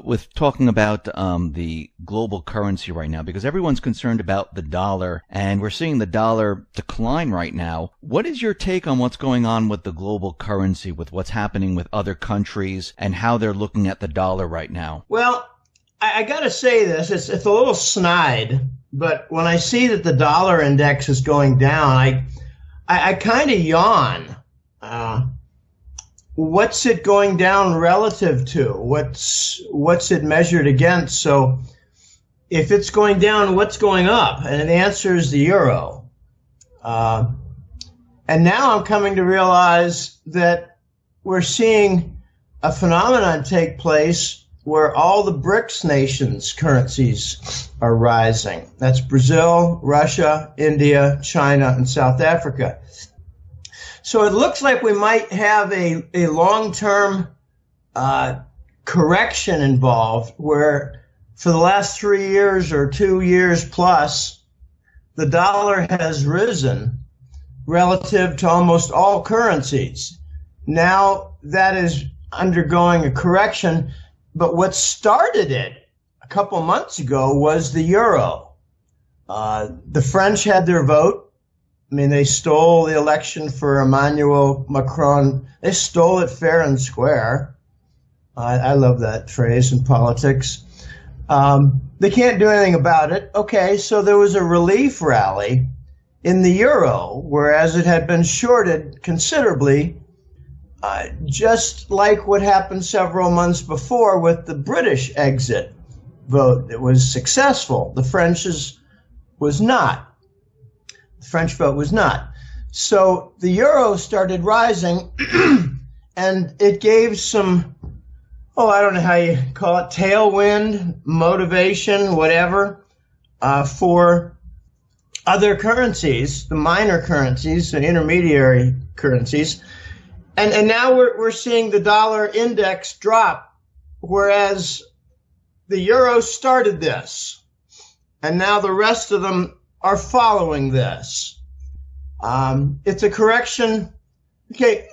with talking about the global currency right now, because everyone's concerned about the dollar, and we're seeing the dollar decline right now. What is your take on what's going on with the global currency, with what's happening with other countries, and how they're looking at the dollar right now? Well, I got to say this. It's a little snide, but when I see that the dollar index is going down, I kind of yawn. What's it going down relative to? What's it measured against? So if it's going down, what's going up? And the answer is the euro. And now I'm coming to realize that we're seeing a phenomenon take place where all the BRICS nations' currencies are rising. That's Brazil, Russia, India, China, and South Africa. So it looks like we might have a long-term correction involved where for the last 3 years or 2 years plus, the dollar has risen relative to almost all currencies. Now that is undergoing a correction, but what started it a couple months ago was the euro. The French had their vote. I mean, they stole the election for Emmanuel Macron. They stole it fair and square. I love that phrase in politics. They can't do anything about it. Okay, so there was a relief rally in the euro, whereas it had been shorted considerably, just like what happened several months before with the British exit vote. It was successful. The French's was not. The French vote was not. So the euro started rising, and it gave some, I don't know how you call it, tailwind, motivation, whatever, for other currencies, the minor currencies, the intermediary currencies. And now we're seeing the dollar index drop, whereas the euro started this. And now the rest of them are following this. It's a correction. Okay,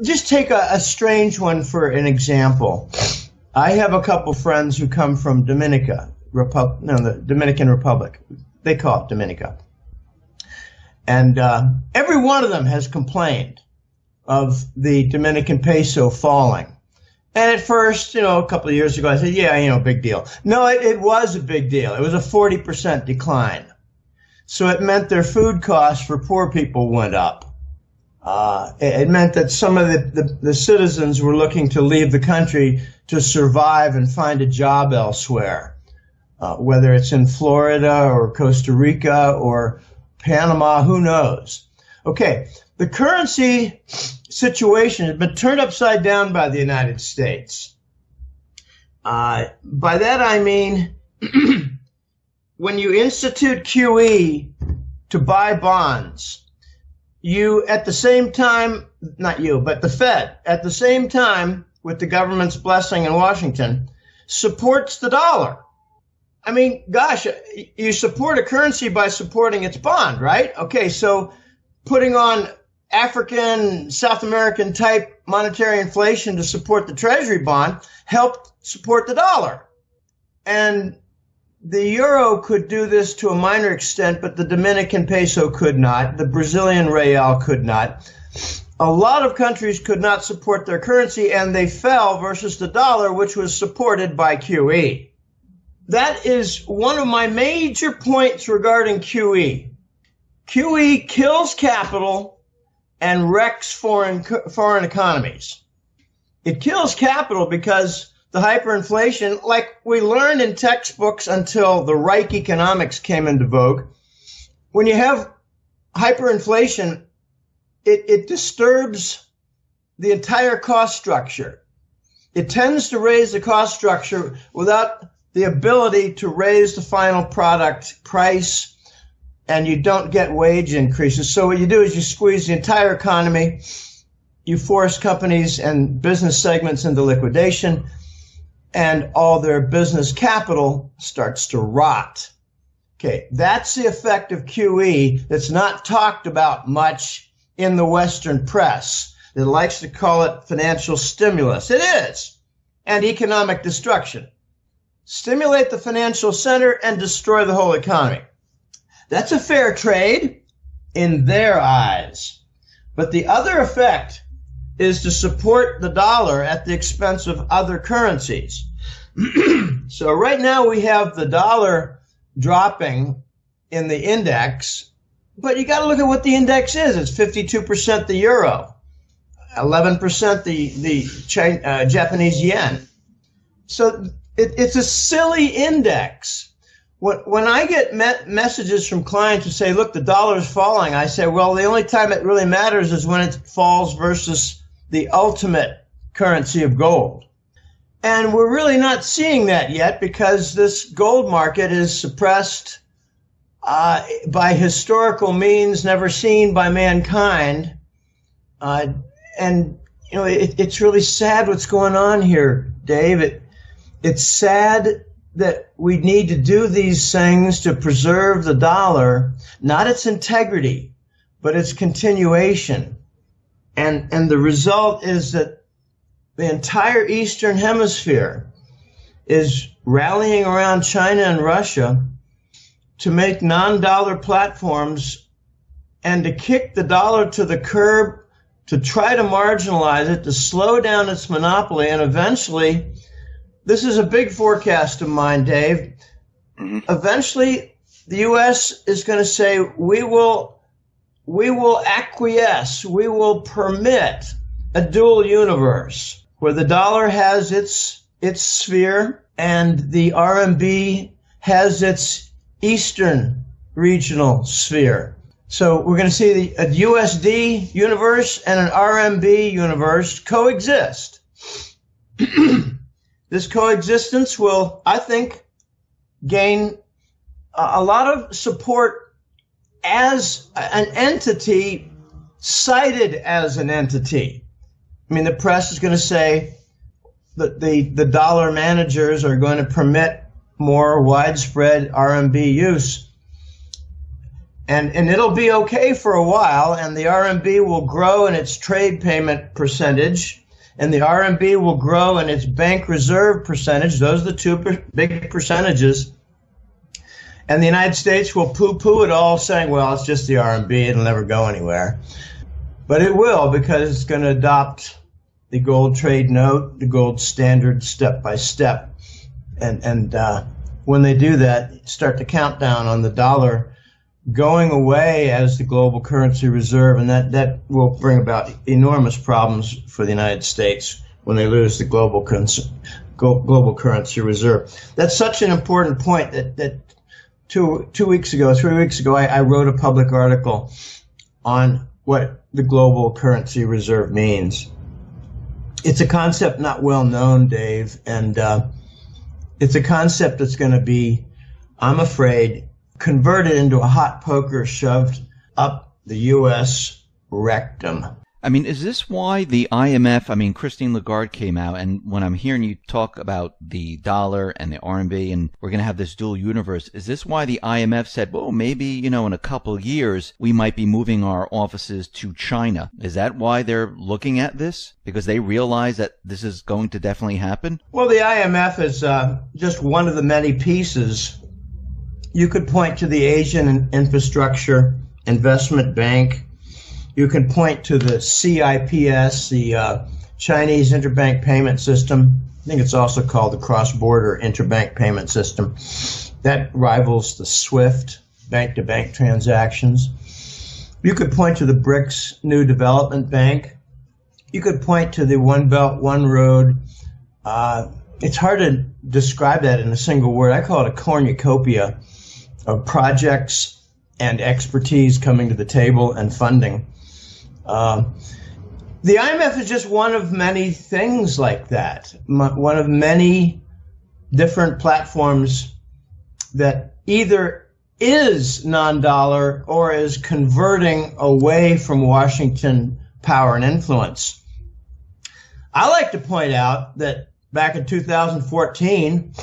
just take a strange one for an example. I have a couple friends who come from the Dominican Republic. They call it Dominica. And every one of them has complained of the Dominican peso falling. And at first, a couple of years ago, I said, yeah, big deal. No, it was a big deal. It was a 40% decline. So it meant their food costs for poor people went up. It meant that some of the citizens were looking to leave the country to survive and find a job elsewhere, whether it's in Florida or Costa Rica or Panama, who knows. Okay, the currency situation has been turned upside down by the United States. By that I mean when you institute QE to buy bonds, you at the same time, not you, but the Fed, at the same time, with the government's blessing in Washington, supports the dollar. I mean, gosh, you support a currency by supporting its bond, right? Okay, so putting on African, South American type monetary inflation to support the Treasury bond helped support the dollar. And the euro could do this to a minor extent, but the Dominican peso could not. The Brazilian real could not. A lot of countries could not support their currency, and they fell versus the dollar, which was supported by QE. That is one of my major points regarding QE. QE kills capital and wrecks foreign economies. It kills capital because the hyperinflation, like we learned in textbooks until the Reich economics came into vogue, when you have hyperinflation, it disturbs the entire cost structure. It tends to raise the cost structure without the ability to raise the final product price, and you don't get wage increases. So what you do is you squeeze the entire economy, you force companies and business segments into liquidation, and all their business capital starts to rot. Okay, that's the effect of QE that's not talked about much in the Western press that likes to call it financial stimulus. It is. and economic destruction. Stimulate the financial center and destroy the whole economy. That's a fair trade in their eyes. But the other effect is to support the dollar at the expense of other currencies. So right now we have the dollar dropping in the index, but you got to look at what the index is. It's 52% the euro, 11% the Japanese yen. So it's a silly index. When I get messages from clients who say, look, the dollar is falling, I say, well, the only time it really matters is when it falls versus the ultimate currency of gold. And we're really not seeing that yet because this gold market is suppressed by historical means never seen by mankind. And, you know, it's really sad what's going on here, Dave. It's sad that we need to do these things to preserve the dollar, not its integrity, but its continuation. And the result is that the entire Eastern Hemisphere is rallying around China and Russia to make non-dollar platforms and to kick the dollar to the curb, to try to marginalize it, to slow down its monopoly, and eventually, this is a big forecast of mine, Dave, eventually the U.S. is going to say, we will acquiesce, we will permit a dual universe where the dollar has its sphere and the RMB has its Eastern regional sphere. So we're going to see a USD universe and an RMB universe coexist. This coexistence will, I think, gain a lot of support as an entity, cited as an entity. I mean, the press is going to say that the dollar managers are going to permit more widespread RMB use. And it'll be okay for a while, and the RMB will grow in its trade payment percentage, and the RMB will grow in its bank reserve percentage. Those are the two big percentages. And the United States will poo-poo it all, saying, well, it's just the RMB, it'll never go anywhere. But it will, because it's going to adopt the gold trade note, the gold standard step by step. And when they do that, start the countdown on the dollar going away as the global currency reserve, and that will bring about enormous problems for the United States when they lose the global currency reserve. That's such an important point that 3 weeks ago, I wrote a public article on what the global currency reserve means. It's a concept not well known, Dave, and it's a concept that's going to be, I'm afraid, converted into a hot poker shoved up the U.S. rectum. I mean, is this why the IMF, I mean, Christine Lagarde came out, and when I'm hearing you talk about the dollar and the RMB, and we're going to have this dual universe, is this why the IMF said, well, maybe, you know, in a couple of years, we might be moving our offices to China? Is that why they're looking at this? Because they realize that this is going to definitely happen? Well, the IMF is just one of the many pieces. You could point to the Asian Infrastructure Investment Bank. You can point to the CIPS, the Chinese Interbank Payment System. I think it's also called the Cross-Border Interbank Payment System. That rivals the SWIFT, bank-to-bank transactions. You could point to the BRICS New Development Bank. You could point to the One Belt, One Road. It's hard to describe that in a single word. I call it a cornucopia of projects and expertise coming to the table and funding. The IMF is just one of many things like that, one of many different platforms that either is non-dollar or is converting away from Washington power and influence. I like to point out that back in 2014,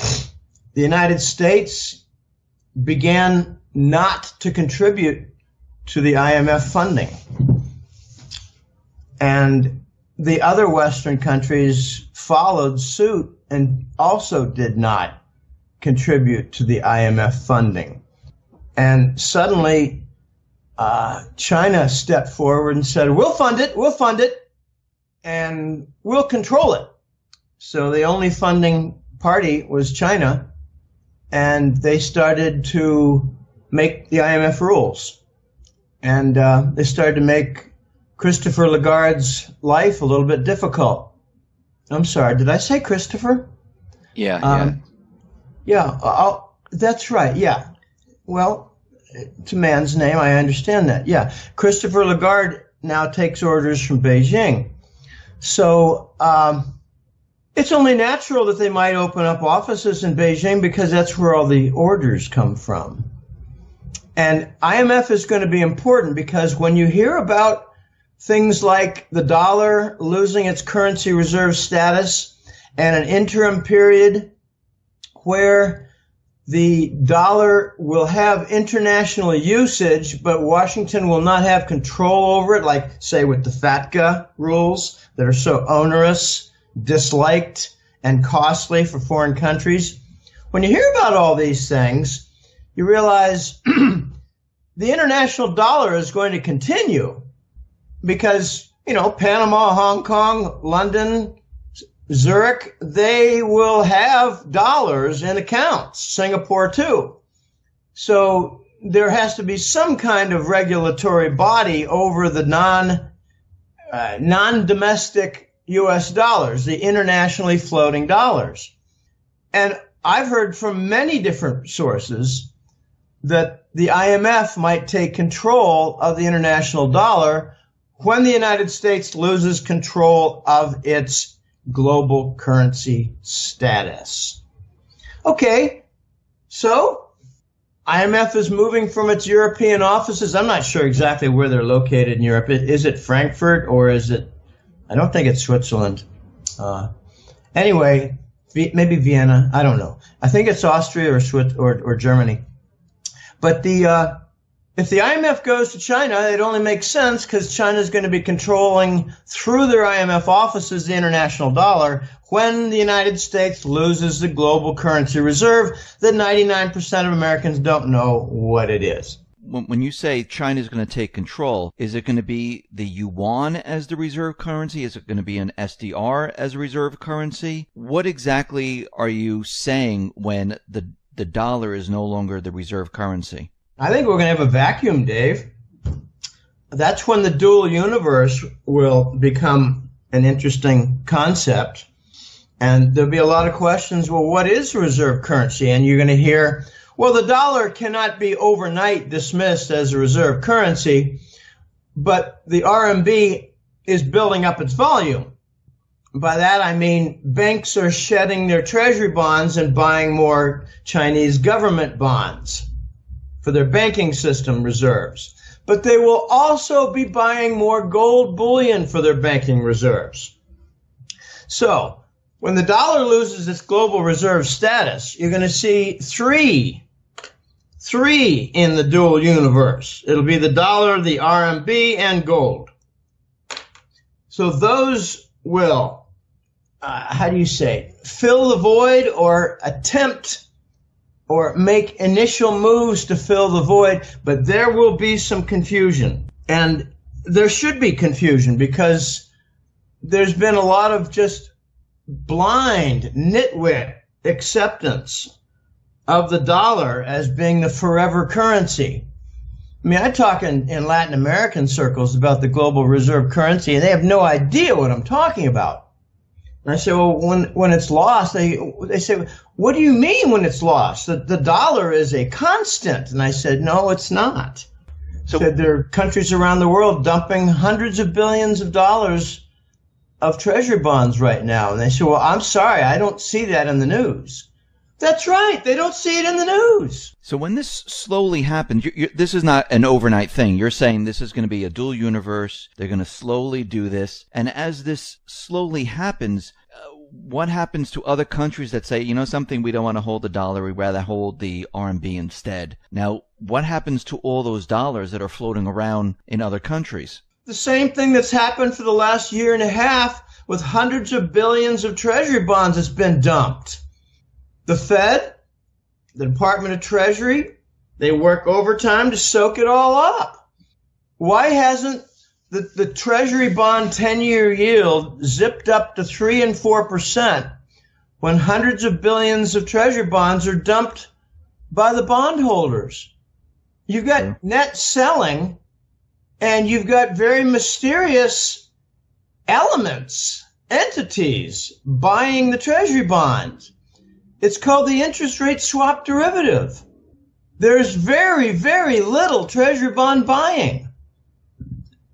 the United States began not to contribute to the IMF funding. And the other Western countries followed suit and also did not contribute to the IMF funding. And suddenly, China stepped forward and said, we'll fund it, and we'll control it. So the only funding party was China, and they started to make the IMF rules. And they started to make Christopher Lagarde's life a little bit difficult. I'm sorry, did I say Christopher? Yeah. That's right, yeah. Well, it's a man's name, I understand that. Yeah, Christopher Lagarde now takes orders from Beijing. So it's only natural that they might open up offices in Beijing because that's where all the orders come from. And IMF is going to be important because when you hear about things like the dollar losing its currency reserve status and an interim period where the dollar will have international usage, but Washington will not have control over it, like, say, with the FATCA rules that are so onerous, disliked, and costly for foreign countries. When you hear about all these things, you realize the international dollar is going to continue because, Panama, Hong Kong, London, Zurich, they will have dollars in accounts, Singapore too. So there has to be some kind of regulatory body over the non-domestic U.S. dollars, the internationally floating dollars. And I've heard from many different sources that the IMF might take control of the international dollar when the United States loses control of its global currency status. Okay, so IMF is moving from its European offices. I'm not sure exactly where they're located in Europe. Is it Frankfurt or is it, I don't think it's Switzerland. Anyway, maybe Vienna. I don't know. I think it's Austria or Germany. But if the IMF goes to China, it only makes sense because China is going to be controlling through their IMF offices the international dollar when the United States loses the global currency reserve that 99% of Americans don't know what it is. When you say China is going to take control, is it going to be the yuan as the reserve currency? Is it going to be an SDR as a reserve currency? What exactly are you saying when the dollar is no longer the reserve currency? I think we're going to have a vacuum, Dave. That's when the dual universe will become an interesting concept. And there'll be a lot of questions, well, what is reserve currency? And you're going to hear, well, the dollar cannot be overnight dismissed as a reserve currency, but the RMB is building up its volume. By that, I mean banks are shedding their treasury bonds and buying more Chinese government bonds for their banking system reserves. But they will also be buying more gold bullion for their banking reserves. So when the dollar loses its global reserve status, you're going to see three in the dual universe. It'll be the dollar, the RMB, and gold. So those will, fill the void or attempt or make initial moves to fill the void, but there will be some confusion. And there should be confusion because there's been a lot of just blind, nitwit acceptance of the dollar as being the forever currency. I mean, I talk in Latin American circles about the global reserve currency, and they have no idea what I'm talking about. And I say, well, when it's lost, they say, what do you mean when it's lost? The dollar is a constant. And I said, no, it's not. So there are countries around the world dumping hundreds of billions of dollars of treasury bonds right now. And they say, well, I'm sorry, I don't see that in the news. That's right. They don't see it in the news. So when this slowly happens, this is not an overnight thing. You're saying this is going to be a dual universe. They're going to slowly do this. And as this slowly happens, what happens to other countries that say, something, we don't want to hold the dollar, we'd rather hold the RMB instead? Now, what happens to all those dollars that are floating around in other countries? the same thing that's happened for the last year and a half with hundreds of billions of treasury bonds that's been dumped. The Fed, the Department of Treasury, they work overtime to soak it all up. Why hasn't the Treasury bond 10-year yield zipped up to 3 and 4% when hundreds of billions of Treasury bonds are dumped by the bondholders? You've got net selling, and you've got very mysterious elements, entities buying the Treasury bonds. It's called the interest rate swap derivative. There's very, very little Treasury bond buying.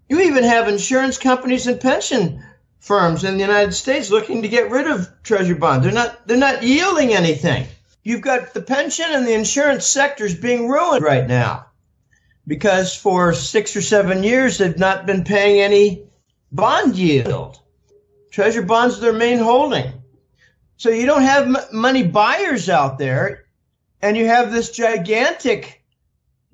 You even have insurance companies and pension firms in the United States looking to get rid of Treasury bonds. They're not yielding anything. You've got the pension and the insurance sectors being ruined right now because for 6 or 7 years they've not been paying any bond yield. Treasury bonds are their main holding. So you don't have money buyers out there, and you have this gigantic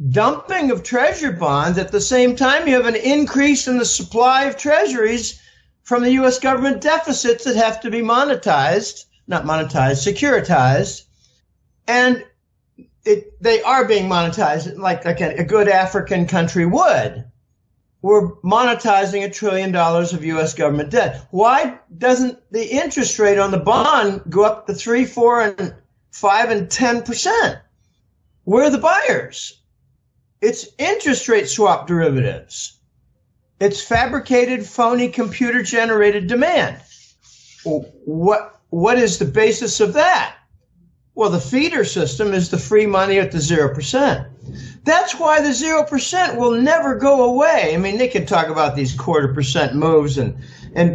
dumping of treasury bonds. At the same time, you have an increase in the supply of treasuries from the U.S. government deficits that have to be securitized. And they are being monetized like a good African country would. We're monetizing $1 trillion of U.S. government debt. Why doesn't the interest rate on the bond go up to 3, 4, and 5 and 10%? Where are the buyers? It's interest rate swap derivatives. It's fabricated, phony, computer-generated demand. What is the basis of that? Well, the feeder system is the free money at the 0%. That's why the 0% will never go away. I mean, they can talk about these 0.25% moves and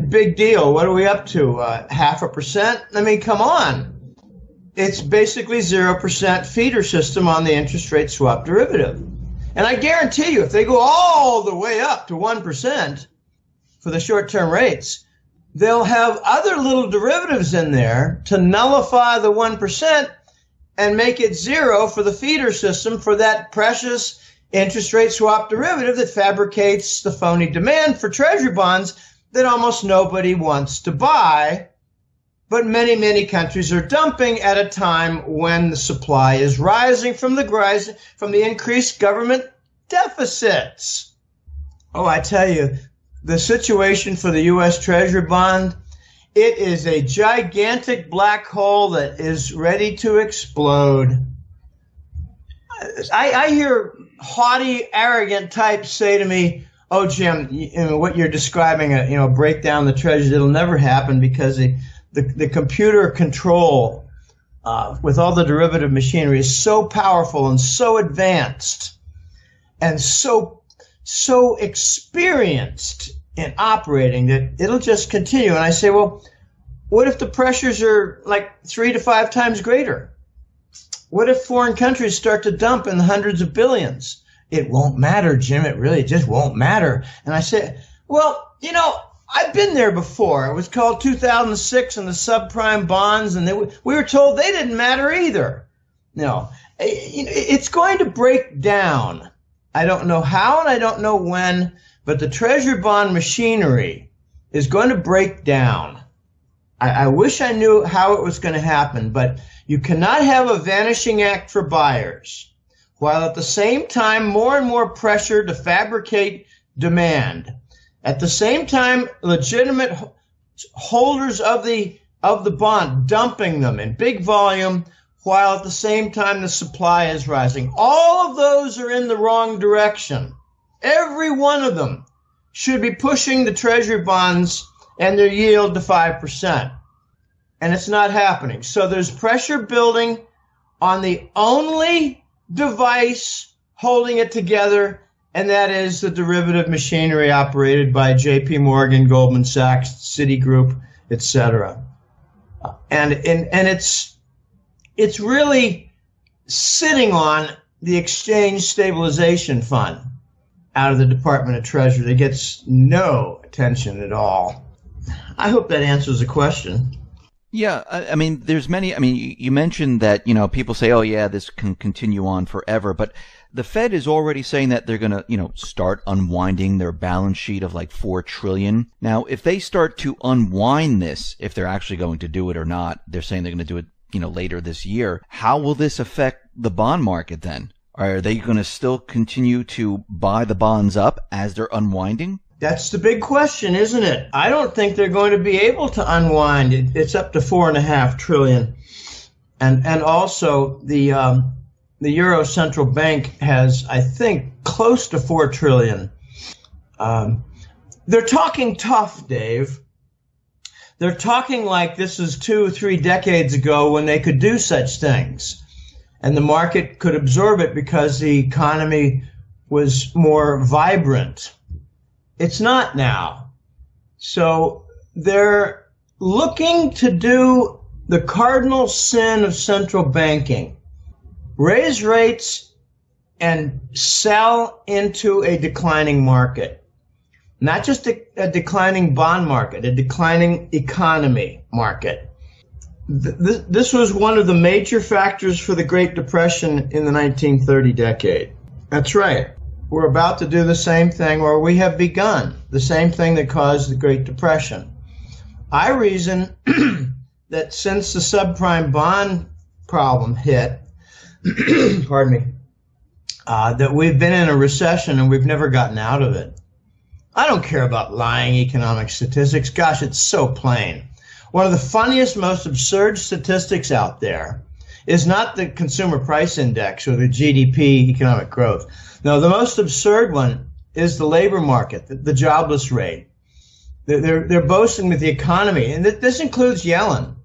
big deal. What are we up to? 0.5%? I mean, come on. It's basically 0% feeder system on the interest rate swap derivative. And I guarantee you, if they go all the way up to 1% for the short-term rates, they'll have other little derivatives in there to nullify the 1% and make it 0 for the feeder system for that precious interest rate swap derivative that fabricates the phony demand for treasury bonds that almost nobody wants to buy, but many, many countries are dumping at a time when the supply is rising from the increased government deficits. Oh, I tell you, the situation for the U.S. Treasury bond, it is a gigantic black hole that is ready to explode. I hear haughty, arrogant types say to me, "Oh, Jim, what you're describing, break down the treasuries. It'll never happen because the computer control with all the derivative machinery is so powerful and so advanced and so experienced in operating that it'll just continue." And I say, well, what if the pressures are like 3 to 5 times greater? What if foreign countries start to dump in the hundreds of billions? It won't matter, Jim. It really just won't matter. And I say, well, I've been there before. It was called 2006 and the subprime bonds, and we were told they didn't matter either. It's going to break down. I don't know how and I don't know when, but the treasury bond machinery is going to break down. I wish I knew how it was going to happen, but you cannot have a vanishing act for buyers, while at the same time more and more pressure to fabricate demand. At the same time, legitimate holders of the bond dumping them in big volume, while at the same time the supply is rising. All of those are in the wrong direction. Every one of them should be pushing the treasury bonds and their yield to 5%. And it's not happening. So there's pressure building on the only device holding it together, and that is the derivative machinery operated by J.P. Morgan, Goldman Sachs, Citigroup, etc. And it's really sitting on the Exchange Stabilization Fund out of the Department of Treasury that gets no attention at all. I hope that answers the question. Yeah, I mean, there's many. I mean, you mentioned that, people say, oh, yeah, this can continue on forever. But the Fed is already saying that they're going to, start unwinding their balance sheet of like 4 trillion. Now, if they start to unwind this, if they're actually going to do it or not, they're saying they're going to do it, later this year. How will this affect the bond market then? Are they going to still continue to buy the bonds up as they're unwinding? That's the big question, isn't it? I don't think they're going to be able to unwind it. It's up to 4.5 trillion. And also the Euro Central Bank has, I think, close to 4 trillion. They're talking tough, Dave. They're talking like this is 2 or 3 decades ago when they could do such things. And the market could absorb it because the economy was more vibrant. It's not now. So they're looking to do the cardinal sin of central banking: raise rates and sell into a declining market. Not just a declining bond market, a declining economy market. This was one of the major factors for the Great Depression in the 1930 decade. That's right. We're about to do the same thing, or we have begun the same thing that caused the Great Depression. I reason that since the subprime bond problem hit, pardon me, that we've been in a recession and we've never gotten out of it. I don't care about lying economic statistics. Gosh, it's so plain. One of the funniest, most absurd statistics out there is not the consumer price index or the GDP economic growth. No, the most absurd one is the labor market, the jobless rate. They're boasting with the economy, and this includes Yellen,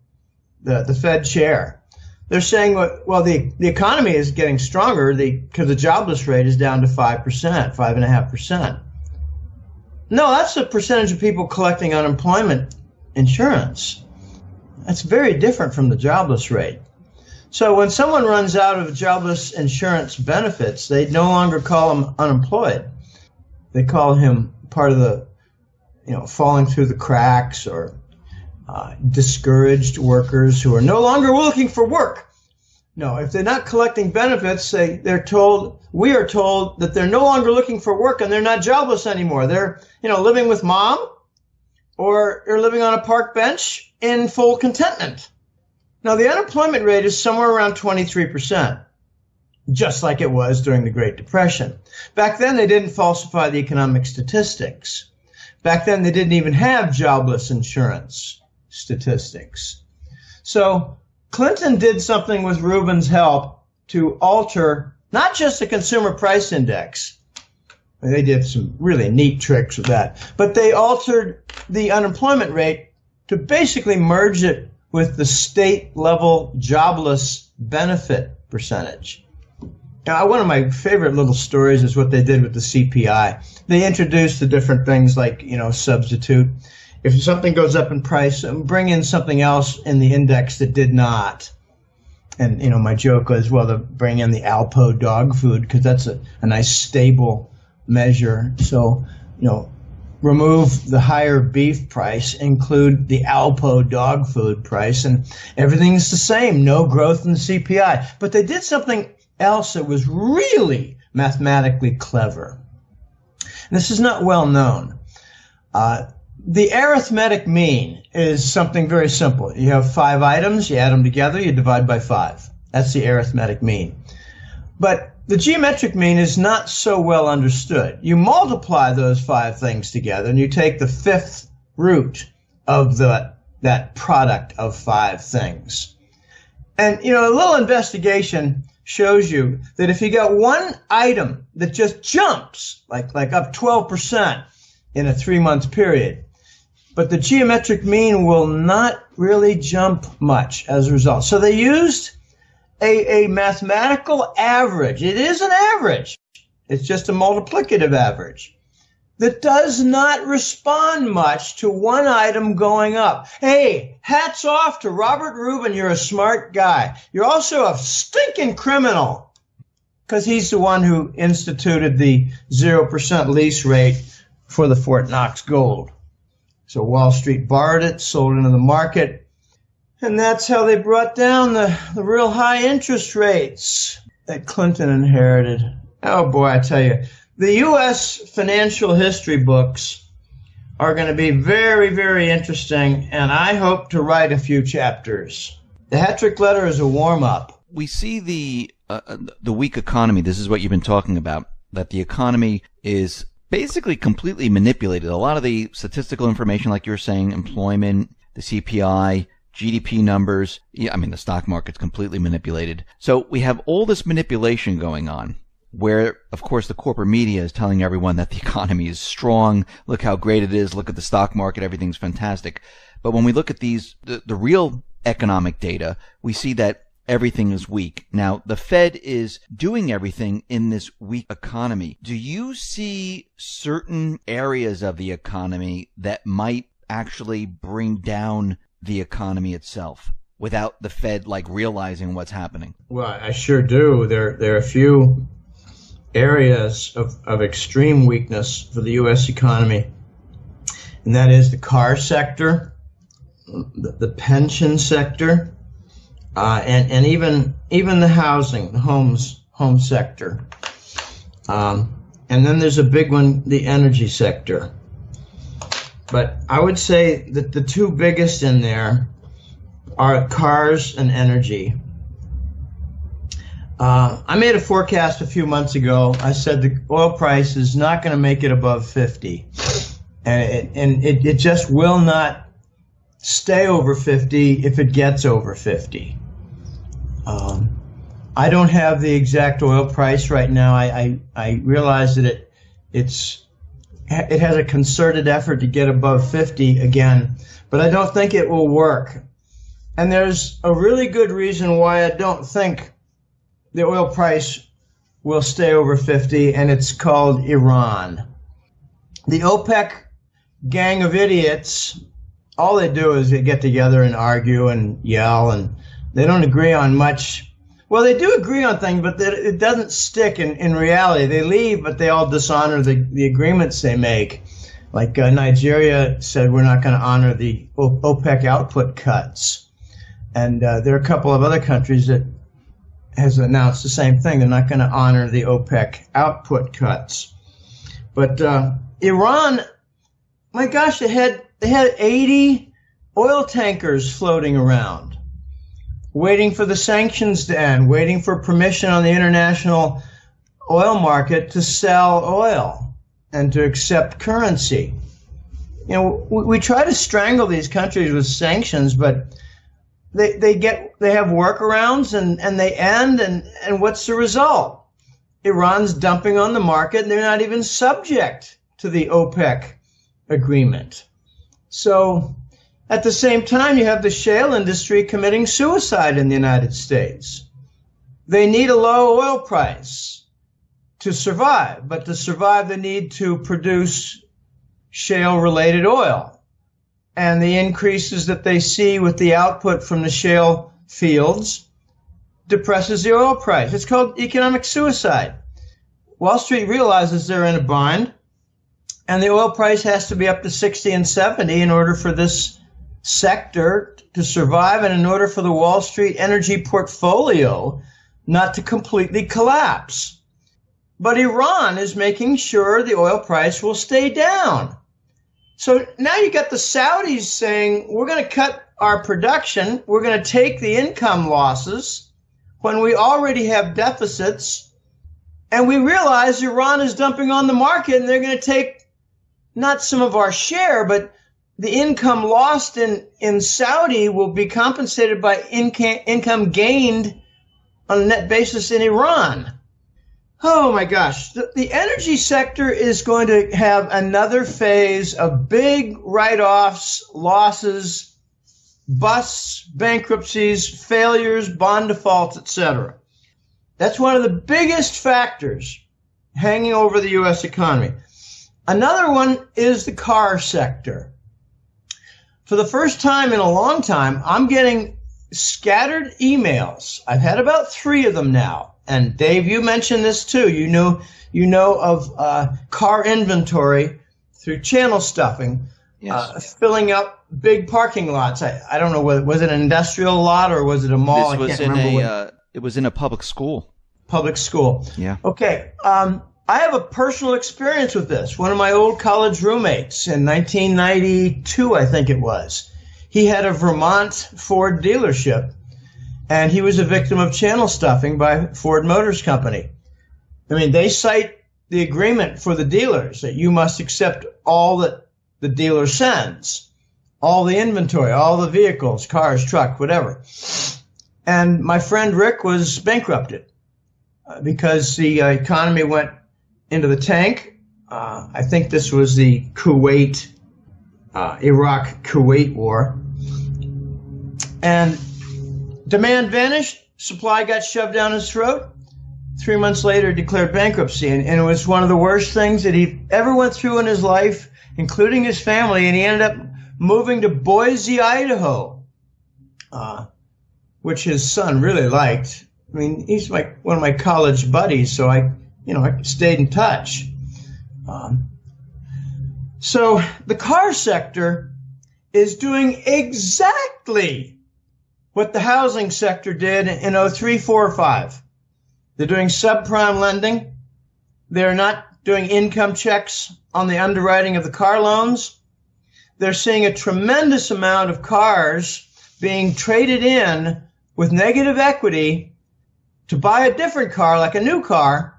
the Fed chair. They're saying, well, the economy is getting stronger because the jobless rate is down to 5%, 5.5%. No, that's the percentage of people collecting unemployment insurance. That's very different from the jobless rate. So when someone runs out of jobless insurance benefits, they no longer call him unemployed. They call him part of the, falling through the cracks, or discouraged workers who are no longer looking for work. No, if they're not collecting benefits, we are told that they're no longer looking for work and they're not jobless anymore. They're, living with mom, or they're living on a park bench in full contentment. Now, the unemployment rate is somewhere around 23%, just like it was during the Great Depression. Back then, they didn't falsify the economic statistics. Back then, they didn't even have jobless insurance statistics. So Clinton did something with Rubin's help to alter not just the consumer price index. They did some really neat tricks with that, but they altered the unemployment rate to basically merge it with the state level jobless benefit percentage. Now, one of my favorite little stories is what they did with the CPI. They introduced the different things like, substitute. If something goes up in price, bring in something else in the index that did not. And, my joke was, well, to bring in the Alpo dog food because that's a nice stable measure. So, remove the higher beef price, include the Alpo dog food price, and everything's the same. No growth in the CPI. But they did something else that was really mathematically clever. And this is not well known. The arithmetic mean is something very simple. You have 5 items, you add them together, you divide by 5. That's the arithmetic mean. But the geometric mean is not so well understood. You multiply those 5 things together and you take the 5th root of that product of 5 things. And, a little investigation shows you that if you got one item that just jumps, like up 12% in a 3-month period, but the geometric mean will not really jump much as a result. So they used a mathematical average. It is an average. It's just a multiplicative average that does not respond much to one item going up. Hey, hats off to Robert Rubin. You're a smart guy. You're also a stinking criminal, because he's the one who instituted the 0% lease rate for the Fort Knox gold. So Wall Street borrowed it, sold it into the market. And that's how they brought down the real high interest rates that Clinton inherited. Oh boy, I tell you, the U.S. financial history books are going to be very, very interesting, and I hope to write a few chapters. The Hattrick letter is a warm-up. We see the weak economy. This is what you've been talking about, that the economy is basically completely manipulated. A lot of the statistical information, like you were saying, employment, the CPI, GDP numbers, the stock market's completely manipulated. So we have all this manipulation going on, where, of course, the corporate media is telling everyone that the economy is strong. Look how great it is. Look at the stock market. Everything's fantastic. But when we look at the real economic data, we see that everything is weak. Now, the Fed is doing everything in this weak economy. Do you see certain areas of the economy that might actually bring down the economy itself without the Fed realizing what's happening? Well, I sure do. There are a few areas of extreme weakness for the U.S. economy, and that is the car sector, the pension sector, and even the housing, the home sector. And then there's a big one, the energy sector. But I would say that the two biggest in there are cars and energy. I made a forecast a few months ago. I said the oil price is not going to make it above 50. And it just will not stay over 50 if it gets over 50. I don't have the exact oil price right now. I realize that it has a concerted effort to get above 50 again, but I don't think it will work. And there's a really good reason why I don't think the oil price will stay over 50, and it's called Iran. The OPEC gang of idiots, all they do is they get together and argue and yell, and they don't agree on much. Well, they do agree on things, but it doesn't stick in reality. They leave, but they all dishonor the agreements they make. Like Nigeria said, we're not going to honor the OPEC output cuts. And there are a couple of other countries that has announced the same thing. They're not going to honor the OPEC output cuts. But Iran, my gosh, they had 80 oil tankers floating around, waiting for the sanctions to end, waiting for permission on the international oil market to sell oil and to accept currency. We try to strangle these countries with sanctions, but they have workarounds and they end, and what's the result? Iran's dumping on the market, and they're not even subject to the OPEC agreement. So at the same time, you have the shale industry committing suicide in the United States. They need a low oil price to survive, but to survive, they need to produce shale-related oil. And the increases that they see with the output from the shale fields depresses the oil price. It's called economic suicide. Wall Street realizes they're in a bind, and the oil price has to be up to 60 and 70 in order for this sector to survive, and in order for the Wall Street energy portfolio not to completely collapse. But Iran is making sure the oil price will stay down. So now you got the Saudis saying, we're going to cut our production, we're going to take the income losses when we already have deficits, and we realize Iran is dumping on the market, and they're going to take not some of our share, but the income lost in Saudi will be compensated by income gained on a net basis in Iran. Oh my gosh. The energy sector is going to have another phase of big write-offs, losses, busts, bankruptcies, failures, bond defaults, etc. That's one of the biggest factors hanging over the U.S. economy. Another one is the car sector. For the first time in a long time, I'm getting scattered emails. I've had about 3 of them now. And Dave, you mentioned this too. You know of car inventory through channel stuffing, yes. Filling up big parking lots. I don't know, was it an industrial lot or was it a mall? This was it was in a public school. Public school. Yeah. Okay. I have a personal experience with this. One of my old college roommates in 1992, I think it was, he had a Vermont Ford dealership, and he was a victim of channel stuffing by Ford Motors Company. I mean, they cite the agreement for the dealers that you must accept all that the dealer sends, all the inventory, all the vehicles, cars, truck, whatever. And my friend Rick was bankrupted because the economy went into the tank. I think this was the Iraq-Kuwait war. And demand vanished, supply got shoved down his throat. 3 months later, declared bankruptcy. And it was one of the worst things that he ever went through in his life, including his family. And he ended up moving to Boise, Idaho, which his son really liked. I mean, he's like one of my college buddies, so I stayed in touch. So the car sector is doing exactly what the housing sector did in 03, 04, 05. They're doing subprime lending. They're not doing income checks on the underwriting of the car loans. They're seeing a tremendous amount of cars being traded in with negative equity to buy a different car, like a new car,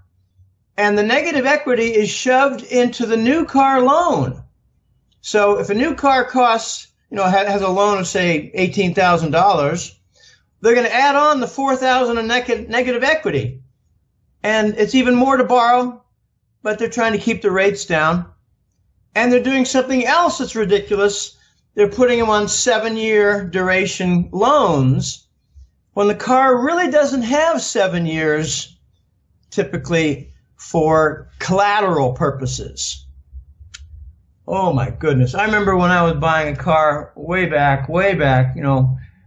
and the negative equity is shoved into the new car loan. So if a new car costs, has a loan of, say, $18,000, they're going to add on the $4,000 in negative equity. And it's even more to borrow, but they're trying to keep the rates down. And they're doing something else that's ridiculous. They're putting them on 7-year duration loans when the car really doesn't have 7 years, typically, for collateral purposes. Oh my goodness. I remember when I was buying a car way back,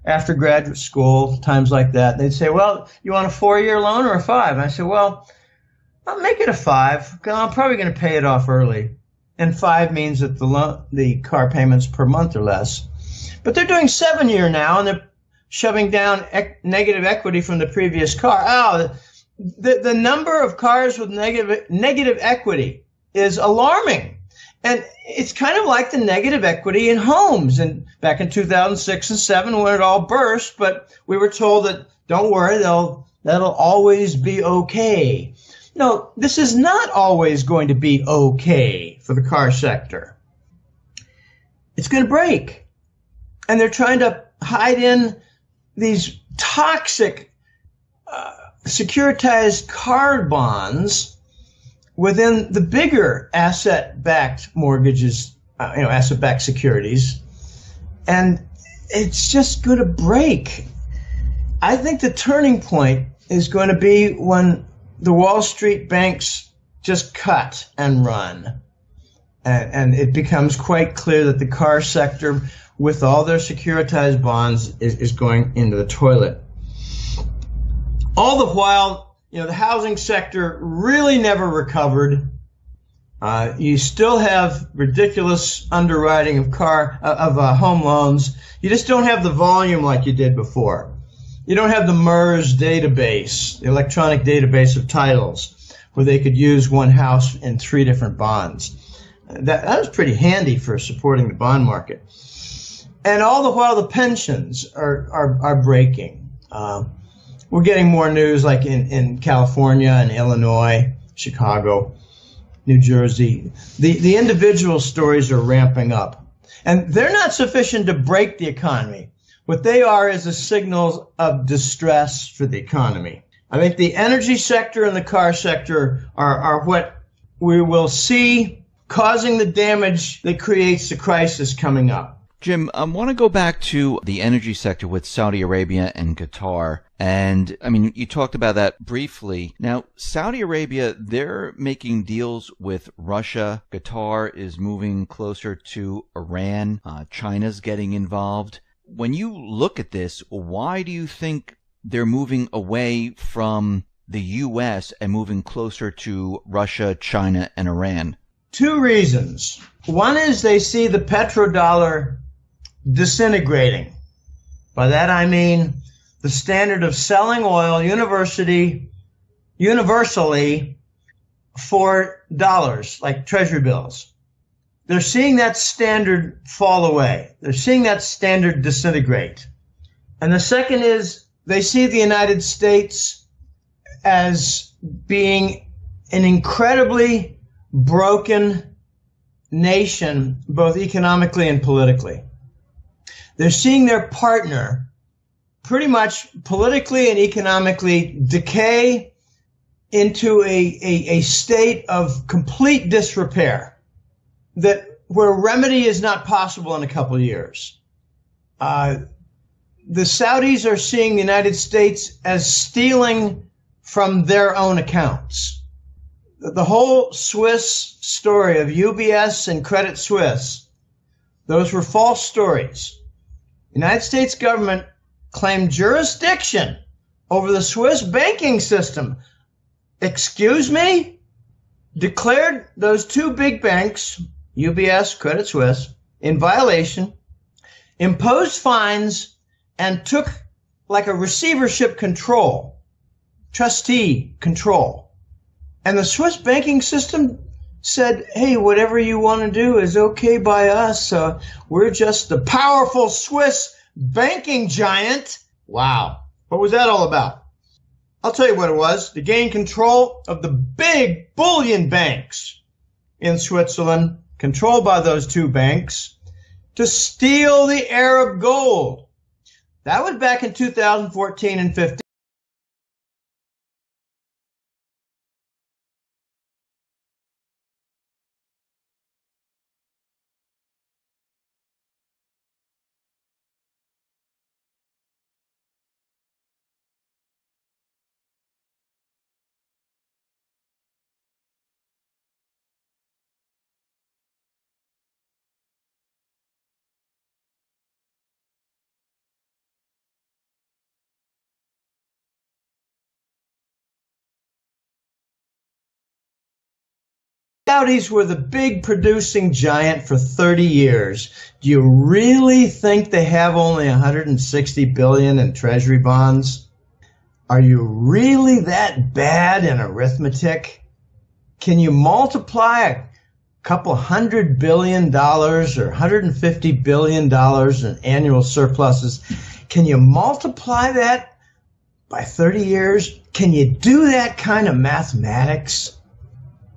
after graduate school, times like that, they'd say, well, you want a 4-year loan or a 5? And I said, well, I'll make it a 5, because I'm probably going to pay it off early. And 5 means that the car payments per month are less. But they're doing 7-year now, and they're shoving down negative equity from the previous car. Oh, the number of cars with negative equity is alarming. And it's kind of like the negative equity in homes. And back in 2006 and 7 when it all burst, but we were told that, don't worry, that'll always be okay. No, this is not always going to be okay for the car sector. It's going to break. And they're trying to hide in these toxic securitized car bonds within the bigger asset-backed mortgages, asset-backed securities. And it's just going to break. I think the turning point is going to be when the Wall Street banks just cut and run. And it becomes quite clear that the car sector, with all their securitized bonds, is going into the toilet. All the while, the housing sector really never recovered. You still have ridiculous underwriting of home loans. You just don't have the volume like you did before. You don't have the MERS database, the electronic database of titles, where they could use one house in 3 different bonds. That was pretty handy for supporting the bond market. And all the while, the pensions are breaking. We're getting more news like in California and Illinois, Chicago, New Jersey. The individual stories are ramping up. And they're not sufficient to break the economy. What they are is a signal of distress for the economy. I think the energy sector and the car sector are what we will see causing the damage that creates the crisis coming up. Jim, I want to go back to the energy sector with Saudi Arabia and Qatar. And, you talked about that briefly. Now, Saudi Arabia, they're making deals with Russia. Qatar is moving closer to Iran. China's getting involved. When you look at this, why do you think they're moving away from the U.S. and moving closer to Russia, China, and Iran? 2 reasons. One is they see the petrodollar disintegrating. By that I mean the standard of selling oil universally for dollars, like treasury bills. They're seeing that standard fall away. They're seeing that standard disintegrate. And the second is they see the United States as being an incredibly broken nation, both economically and politically. They're seeing their partner pretty much politically and economically decay into a state of complete disrepair, that where remedy is not possible in a couple of years. The Saudis are seeing the United States as stealing from their own accounts. The whole Swiss story of UBS and Credit Suisse, those were false stories. The United States government claimed jurisdiction over the Swiss banking system. Excuse me? Declared those two big banks, UBS, Credit Suisse, in violation, imposed fines, and took like a receivership control, trustee control. And the Swiss banking system said, hey, whatever you want to do is okay by us. We're just the powerful Swiss banking giant. Wow. What was that all about? I'll tell you what it was. To gain control of the big bullion banks in Switzerland, controlled by those two banks, to steal the Arab gold. That was back in 2014 and 15. Saudis were the big producing giant for 30 years. Do you really think they have only 160 billion in treasury bonds? Are you really that bad in arithmetic? Can you multiply a couple $100 billion or $150 billion in annual surpluses? Can you multiply that by 30 years? Can you do that kind of mathematics?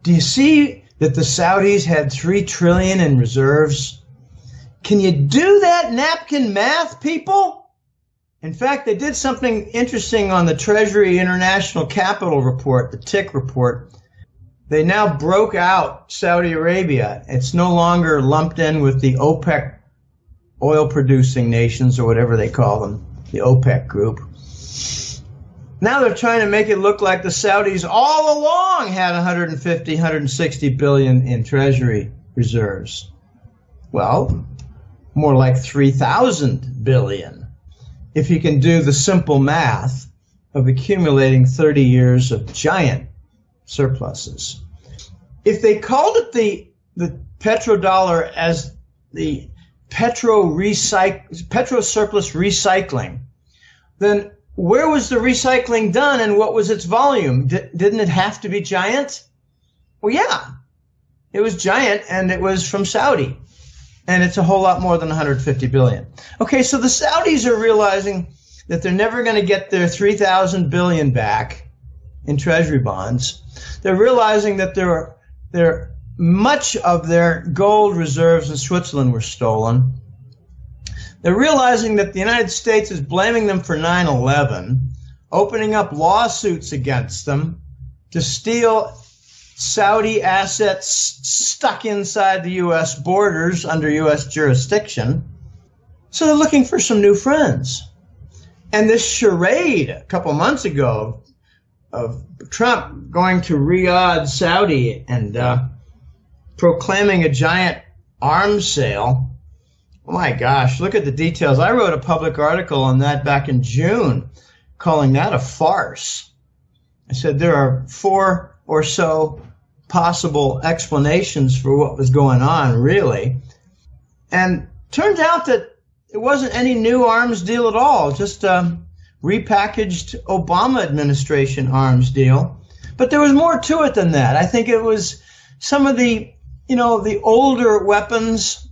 Do you see that the Saudis had $3 trillion in reserves? Can you do that napkin math, people? In fact, they did something interesting on the Treasury International Capital Report, the TIC report. They now broke out Saudi Arabia. It's no longer lumped in with the OPEC oil-producing nations, or whatever they call them, the OPEC group. Now they're trying to make it look like the Saudis all along had 150, 160 billion in treasury reserves. Well, more like 3,000 billion, if you can do the simple math of accumulating 30 years of giant surpluses. If they called it the petrodollar as the petro surplus recycling, then where was the recycling done and what was its volume? Didn't it have to be giant? Well, yeah, it was giant, and it was from Saudi, and it's a whole lot more than 150 billion. Okay, so the Saudis are realizing that they're never going to get their 3,000 billion back in treasury bonds. They're realizing that much of their gold reserves in Switzerland were stolen. They're realizing that the United States is blaming them for 9/11, opening up lawsuits against them to steal Saudi assets stuck inside the U.S. borders under U.S. jurisdiction. So they're looking for some new friends. And this charade a couple months ago of Trump going to Riyadh, Saudi, and proclaiming a giant arms sale. Oh my gosh, look at the details. I wrote a public article on that back in June, calling that a farce. I said there are 4 or so possible explanations for what was going on, really. And turns out that it wasn't any new arms deal at all, just a repackaged Obama administration arms deal. But there was more to it than that. I think it was some of the older weapons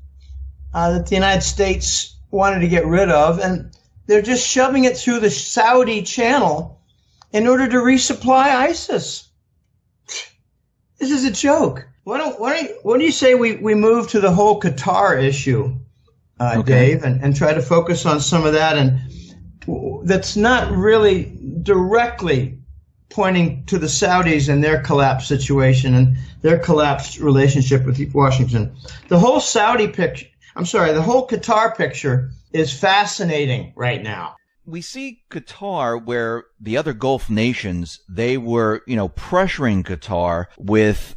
that the United States wanted to get rid of, and they're just shoving it through the Saudi channel in order to resupply ISIS. This is a joke. Why don't you say we move to the whole Qatar issue, Okay. Dave, and try to focus on some of that, and that's not really directly pointing to the Saudis and their collapse situation and their collapsed relationship with Washington. The whole the whole Qatar picture is fascinating right now. We see Qatar where the other Gulf nations, they were, pressuring Qatar with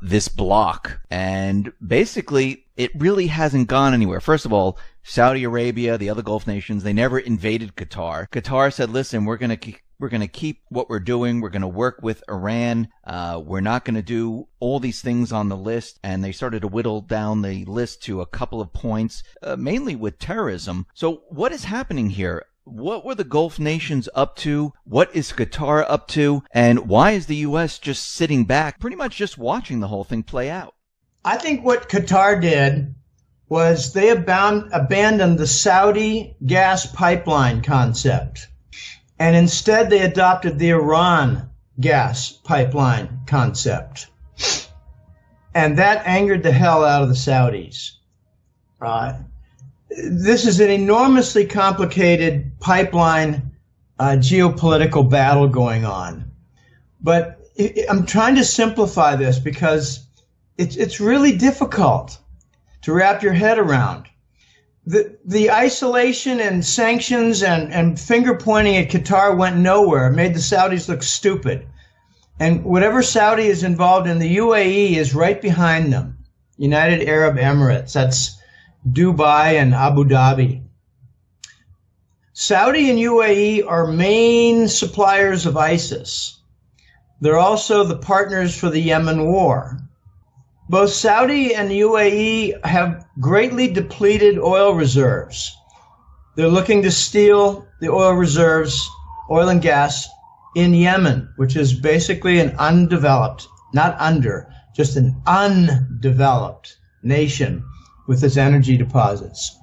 this block. And basically, it really hasn't gone anywhere. First of all, Saudi Arabia, the other Gulf nations, they never invaded Qatar. Qatar said, listen, we're going to keep what we're doing. We're going to work with Iran. We're not going to do all these things on the list. And they started to whittle down the list to a couple of points, mainly with terrorism. So what is happening here? What were the Gulf nations up to? What is Qatar up to? And why is the U.S. just sitting back, pretty much just watching the whole thing play out? I think what Qatar did was they abandoned the Saudi gas pipeline concept. And instead, they adopted the Iran gas pipeline concept. And that angered the hell out of the Saudis. This is an enormously complicated pipeline geopolitical battle going on. But I'm trying to simplify this because it's really difficult to wrap your head around. The isolation and sanctions and finger pointing at Qatar went nowhere. It made the Saudis look stupid. And whatever Saudi is involved in, the UAE is right behind them. United Arab Emirates, that's Dubai and Abu Dhabi. Saudi and UAE are main suppliers of ISIS. They're also the partners for the Yemen war. Both Saudi and UAE have greatly depleted oil reserves. They're looking to steal the oil reserves, oil and gas, in Yemen, which is basically an undeveloped, just an undeveloped nation with its energy deposits.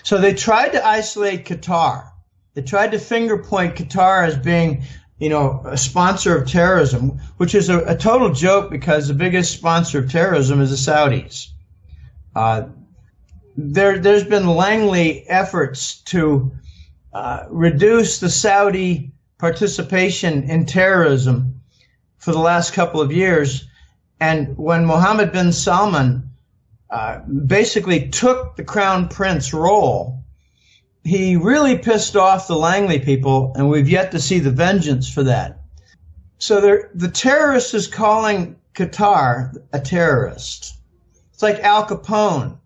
So they tried to isolate Qatar. They tried to finger point Qatar as being, a sponsor of terrorism, which is a total joke because the biggest sponsor of terrorism is the Saudis. There's been Langley efforts to reduce the Saudi participation in terrorism for the last couple of years. And when Mohammed bin Salman basically took the crown prince role, he really pissed off the Langley people, and we've yet to see the vengeance for that. So the terrorist is calling Qatar a terrorist. It's like Al Capone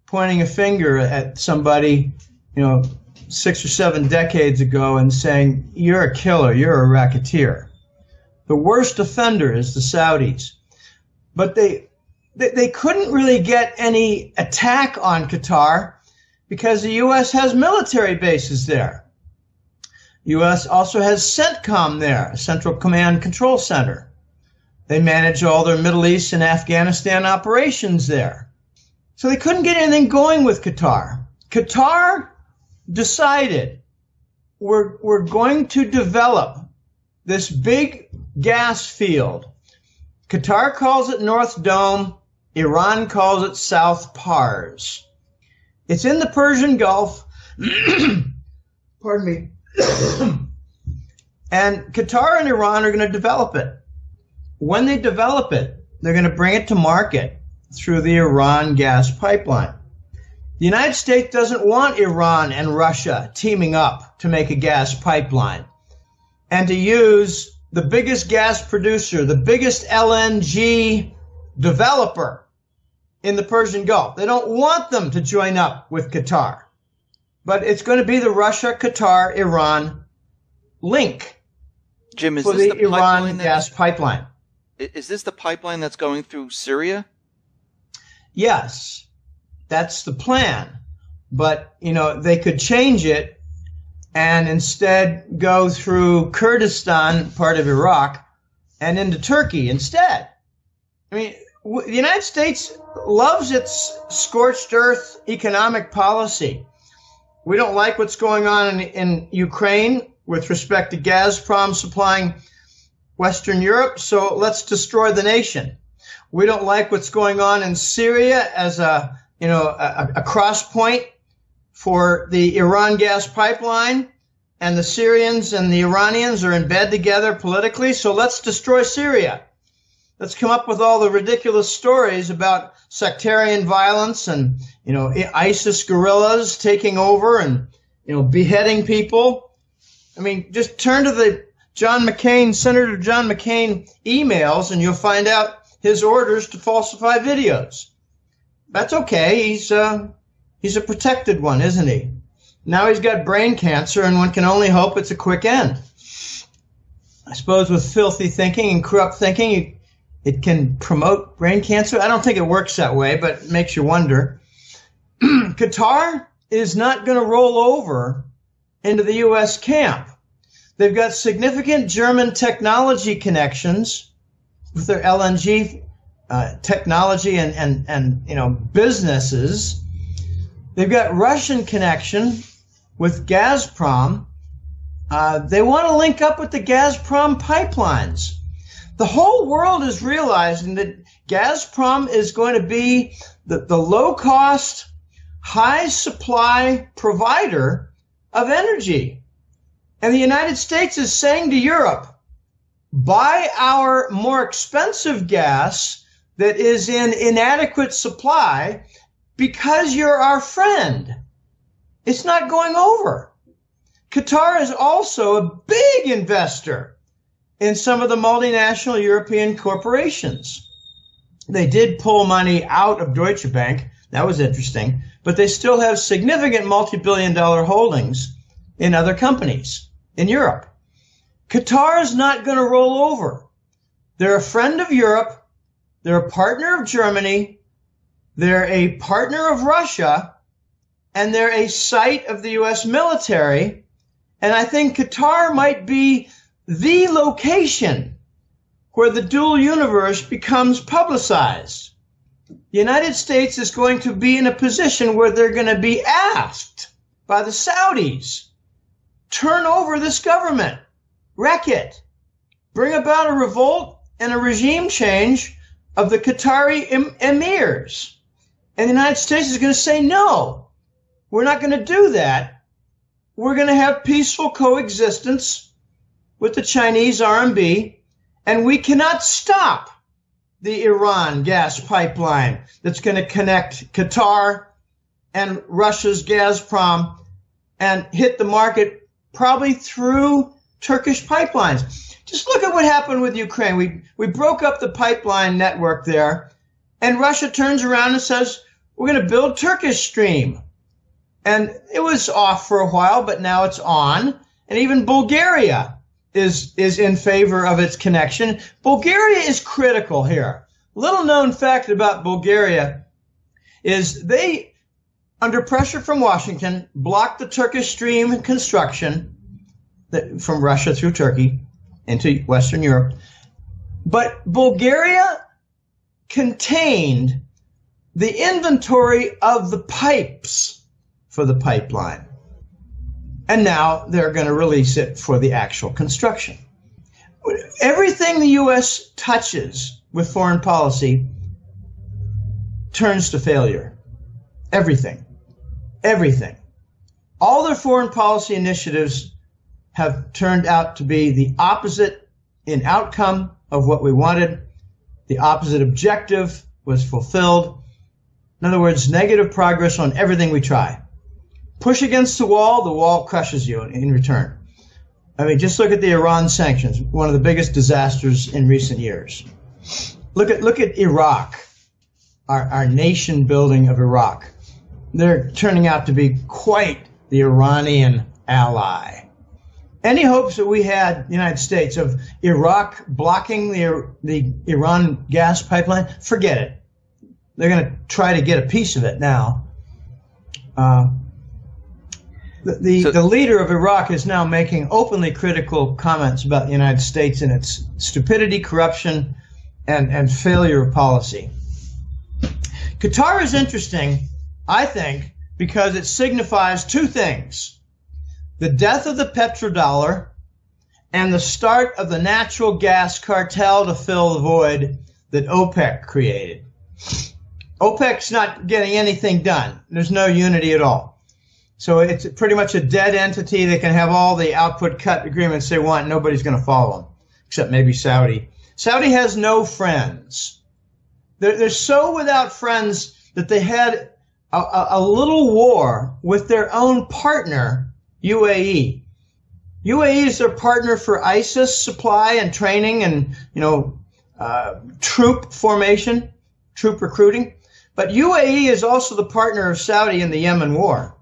pointing a finger at somebody, 6 or 7 decades ago and saying, you're a killer, you're a racketeer. The worst offender is the Saudis. But they couldn't really get any attack on Qatar because the U.S. has military bases there. U.S. also has CENTCOM there, a Central Command Control Center. They manage all their Middle East and Afghanistan operations there. So they couldn't get anything going with Qatar. Qatar decided we're going to develop this big gas field. Qatar calls it North Dome. Iran calls it South Pars. It's in the Persian Gulf. Pardon me. And Qatar and Iran are going to develop it. When they develop it, they're going to bring it to market through the Iran gas pipeline. The United States doesn't want Iran and Russia teaming up to make a gas pipeline and to use the biggest gas producer, the biggest LNG developer in the Persian Gulf. They don't want them to join up with Qatar. But it's going to be the Russia-Qatar-Iran link Jim, is for this the the Iran pipeline gas pipeline. is this the pipeline that's going through Syria? Yes, that's the plan. but, they could change it and instead go through Kurdistan, part of Iraq, and into Turkey instead. I mean, the United States loves its scorched earth economic policy. We don't like what's going on in Ukraine with respect to Gazprom supplying Western Europe, so let's destroy the nation. We don't like what's going on in Syria as a cross point for the Iran gas pipeline, and the Syrians and the Iranians are in bed together politically, so let's destroy Syria. Let's come up with all the ridiculous stories about sectarian violence and, ISIS guerrillas taking over and, beheading people. I mean, just turn to the Senator John McCain emails and you'll find out his orders to falsify videos. That's okay. He's a protected one, isn't he? Now he's got brain cancer, and one can only hope it's a quick end. I suppose with filthy thinking and corrupt thinking, it can promote brain cancer. I don't think it works that way, but it makes you wonder. Qatar is not going to roll over into the U.S. camp. They've got significant German technology connections with their LNG technology and businesses. They've got Russian connection with Gazprom. They want to link up with the Gazprom pipelines. The whole world is realizing that Gazprom is going to be the low-cost, high-supply provider of energy. And the United States is saying to Europe, buy our more expensive gas that is in inadequate supply because you're our friend. It's not going over. Qatar is also a big investor in some of the multinational European corporations. They did pull money out of Deutsche Bank. That was interesting. But they still have significant multi-billion-dollar holdings in other companies in Europe. Qatar is not going to roll over. They're a friend of Europe. They're a partner of Germany. They're a partner of Russia. And they're a site of the U.S. military. And I think Qatar might be the location where the dual universe becomes publicized. The United States is going to be in a position where they're going to be asked by the Saudis, turn over this government, wreck it, bring about a revolt and a regime change of the Qatari emirs. And the United States is going to say, no, we're not going to do that. We're going to have peaceful coexistence with the Chinese RMB, and we cannot stop the Iran gas pipeline that's going to connect Qatar and Russia's Gazprom and hit the market probably through Turkish pipelines. Just look at what happened with Ukraine. We broke up the pipeline network there, and Russia turns around and says, we're going to build Turkish Stream. And it was off for a while, but now it's on. And even Bulgaria is in favor of its connection. Bulgaria is critical here. Little known fact about Bulgaria is they, under pressure from Washington, blocked the Turkish Stream construction from Russia through Turkey into Western Europe. But Bulgaria contained the inventory of the pipes for the pipeline. And now they're going to release it for the actual construction. Everything the U.S. touches with foreign policy turns to failure. Everything. Everything. All their foreign policy initiatives have turned out to be the opposite in outcome of what we wanted. The opposite objective was fulfilled. In other words, negative progress on everything we try. Push against the wall crushes you in return. I mean, just look at the Iran sanctions, one of the biggest disasters in recent years. Look at Iraq, our nation building of Iraq. They're turning out to be quite the Iranian ally. Any hopes that we had, the United States, of Iraq blocking the Iran gas pipeline, forget it. They're going to try to get a piece of it now. The leader of Iraq is now making openly critical comments about the United States and its stupidity, corruption, and failure of policy. Qatar is interesting, I think, because it signifies two things: the death of the petrodollar and the start of the natural gas cartel to fill the void that OPEC created. OPEC's not getting anything done. There's no unity at all. So it's pretty much a dead entity. They can have all the output cut agreements they want. Nobody's going to follow them, except maybe Saudi. Saudi has no friends. They're so without friends that they had a little war with their own partner, UAE. UAE is their partner for ISIS supply and training and, troop formation, troop recruiting. But UAE is also the partner of Saudi in the Yemen war.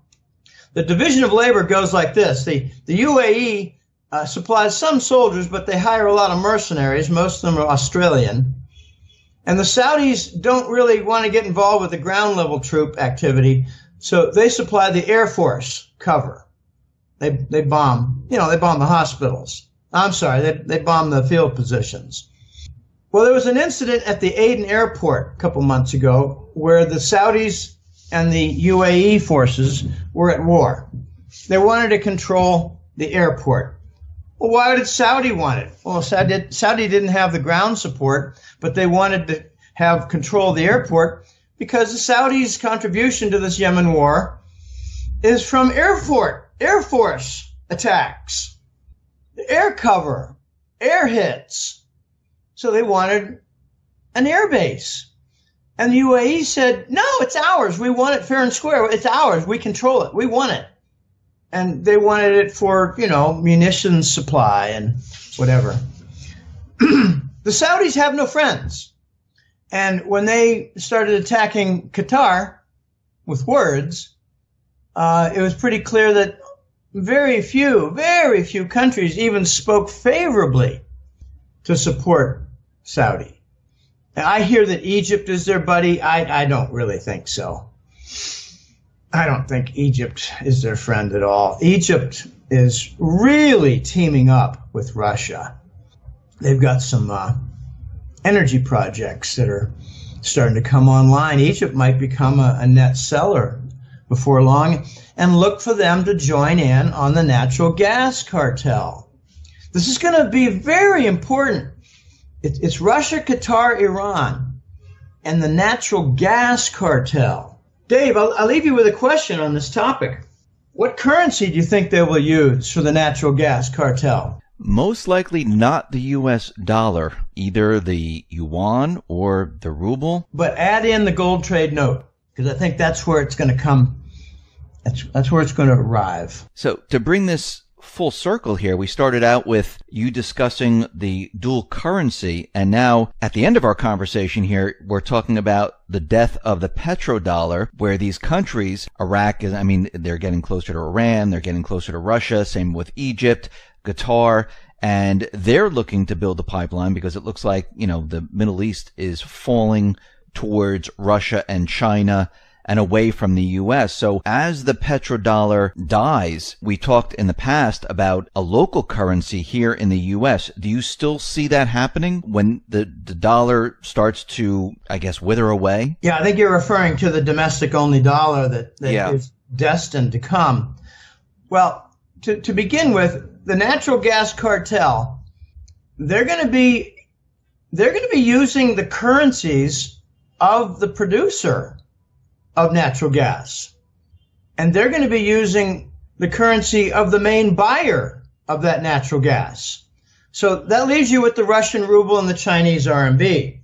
The division of labor goes like this. The UAE supplies some soldiers, but they hire a lot of mercenaries. Most of them are Australian. And the Saudis don't really want to get involved with the ground level troop activity, so they supply the Air Force cover. They bomb, they bomb the hospitals. I'm sorry, they bomb the field positions. Well, there was an incident at the Aden airport a couple months ago where the Saudis and the UAE forces were at war. They wanted to control the airport. Well, why did Saudi want it? Well, Saudi didn't have the ground support, but they wanted to have control of the airport because the Saudis' contribution to this Yemen war is from Air Force attacks, air cover, air hits. So they wanted an air base. And the UAE said, no, it's ours. We want it fair and square. It's ours. We control it. We want it. And they wanted it for, munitions supply and whatever. The Saudis have no friends. And when they started attacking Qatar with words, it was pretty clear that very few countries even spoke favorably to support Saudi. Now, I hear that Egypt is their buddy. I don't really think so. I don't think Egypt is their friend at all. Egypt is really teaming up with Russia. They've got some energy projects that are starting to come online. Egypt might become a net seller before long, and look for them to join in on the natural gas cartel. This is going to be very important. It's Russia, Qatar, Iran, and the natural gas cartel. Dave, I'll leave you with a question on this topic. What currency do you think they will use for the natural gas cartel? Most likely not the U.S. dollar, either the yuan or the ruble. But add in the gold trade note, because I think that's where it's going to come. That's where it's going to arrive. So to bring this full circle here, we started out with you discussing the dual currency, and now at the end of our conversation here, we're talking about the death of the petrodollar, where these countries, Iraq is, they're getting closer to Iran, they're getting closer to Russia, same with Egypt, Qatar, and they're looking to build a pipeline because it looks like, the Middle East is falling towards Russia and China and away from the U.S. So as the petrodollar dies, we talked in the past about a local currency here in the U.S. Do you still see that happening when the dollar starts to, wither away? Yeah, I think you're referring to the domestic-only dollar that is destined to come. Well, to begin with, the natural gas cartel, they're going to be using the currencies of the producer of natural gas. And they're going to be using the currency of the main buyer of that natural gas. So that leaves you with the Russian ruble and the Chinese RMB.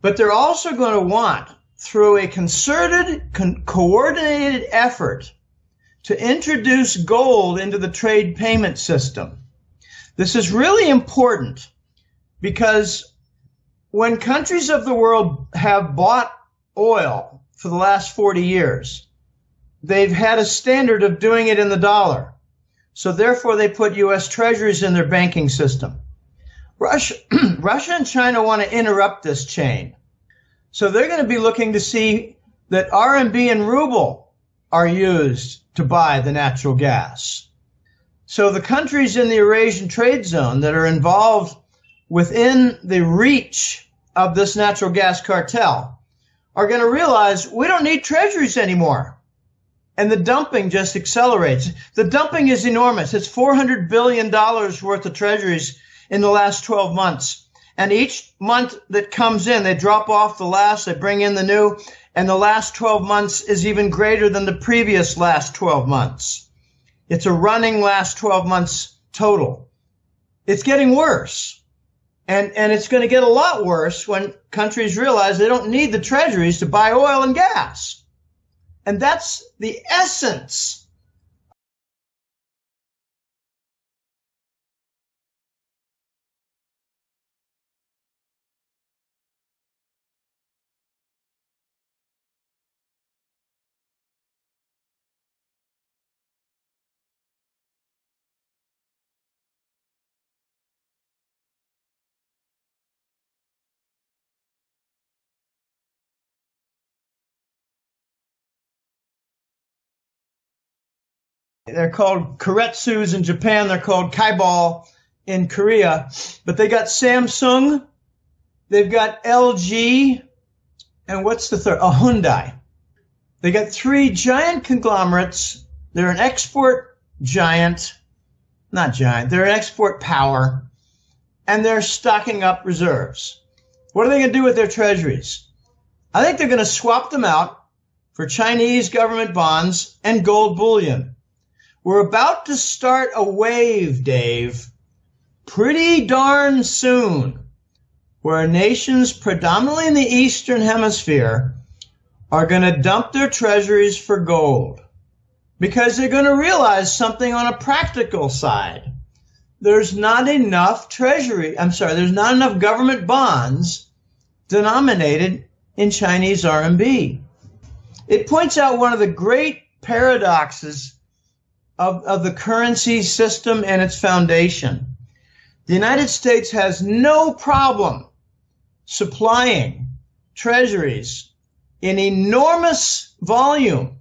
But they're also going to want, through a concerted, coordinated effort, to introduce gold into the trade payment system. This is really important because when countries of the world have bought oil for the last 40 years, they've had a standard of doing it in the dollar. So therefore, they put U.S. treasuries in their banking system. Russia and China want to interrupt this chain. So they're going to be looking to see that RMB and ruble are used to buy the natural gas. So the countries in the Eurasian trade zone that are involved within the reach of this natural gas cartel are going to realize we don't need treasuries anymore. And the dumping just accelerates. The dumping is enormous. It's $400 billion worth of treasuries in the last 12 months. And each month that comes in, they drop off the last, they bring in the new, and the last 12 months is even greater than the previous last 12 months. It's a running last 12 months total. It's getting worse. And it's going to get a lot worse when countries realize they don't need the treasuries to buy oil and gas. And that's the essence. They're called Keiretsus in Japan. They're called Kaibal in Korea. But they got Samsung. They've got LG. And what's the third? Hyundai. They got three giant conglomerates. They're an export giant. Not giant. They're an export power. And they're stocking up reserves. What are they going to do with their treasuries? I think they're going to swap them out for Chinese government bonds and gold bullion. We're about to start a wave, Dave, pretty darn soon, where nations predominantly in the Eastern Hemisphere are going to dump their treasuries for gold because they're going to realize something on a practical side. There's not enough there's not enough government bonds denominated in Chinese RMB. It points out one of the great paradoxes of the currency system and its foundation. The United States has no problem supplying treasuries in enormous volume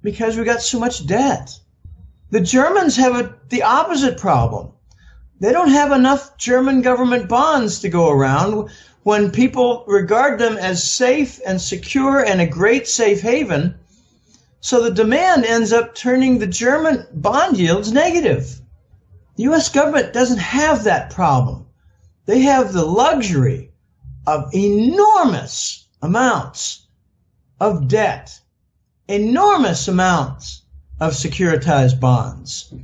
because we got so much debt. The Germans have the opposite problem. They don't have enough German government bonds to go around when people regard them as safe and secure and a great safe haven. So the demand ends up turning the German bond yields negative. The U.S. government doesn't have that problem. They have the luxury of enormous amounts of debt, enormous amounts of securitized bonds.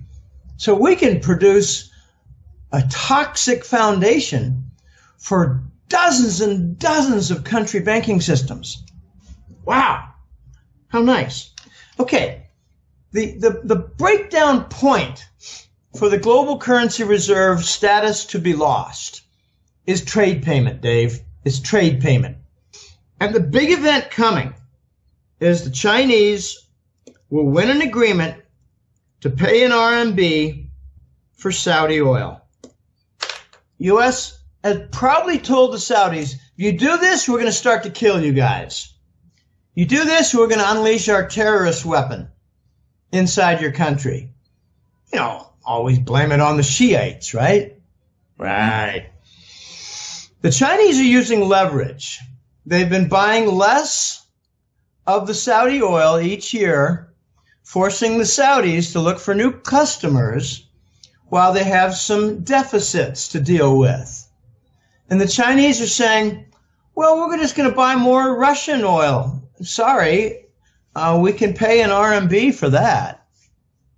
So we can produce a toxic foundation for dozens and dozens of country banking systems. Wow, how nice. Okay, the breakdown point for the global currency reserve status to be lost is trade payment, Dave. It's trade payment. And the big event coming is the Chinese will win an agreement to pay in RMB for Saudi oil. U.S. has probably told the Saudis, if you do this, we're going to start to kill you guys. You do this, we're going to unleash our terrorist weapon inside your country. You know, always blame it on the Shiites, right? Right. The Chinese are using leverage. They've been buying less of the Saudi oil each year, forcing the Saudis to look for new customers while they have some deficits to deal with. And the Chinese are saying, well, we're just going to buy more Russian oil. Sorry, we can pay in RMB for that.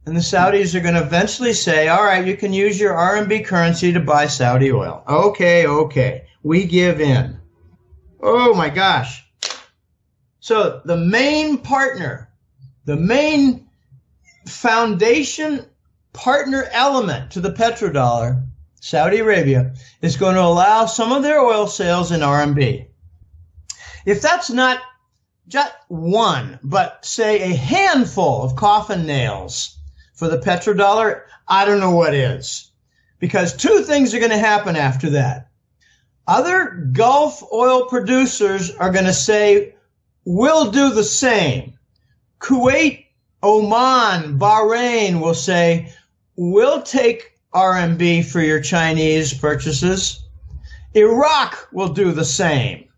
And the Saudis are going to eventually say, all right, you can use your RMB currency to buy Saudi oil. Okay, we give in. Oh my gosh. So the main partner, the main foundation partner element to the petrodollar, Saudi Arabia, is going to allow some of their oil sales in RMB. If that's not just one, but say a handful of coffin nails for the petrodollar, I don't know what is. Because two things are going to happen after that. Other Gulf oil producers are going to say, we'll do the same. Kuwait Oman, Bahrain will say, we'll take RMB for your Chinese purchases. Iraq will do the same.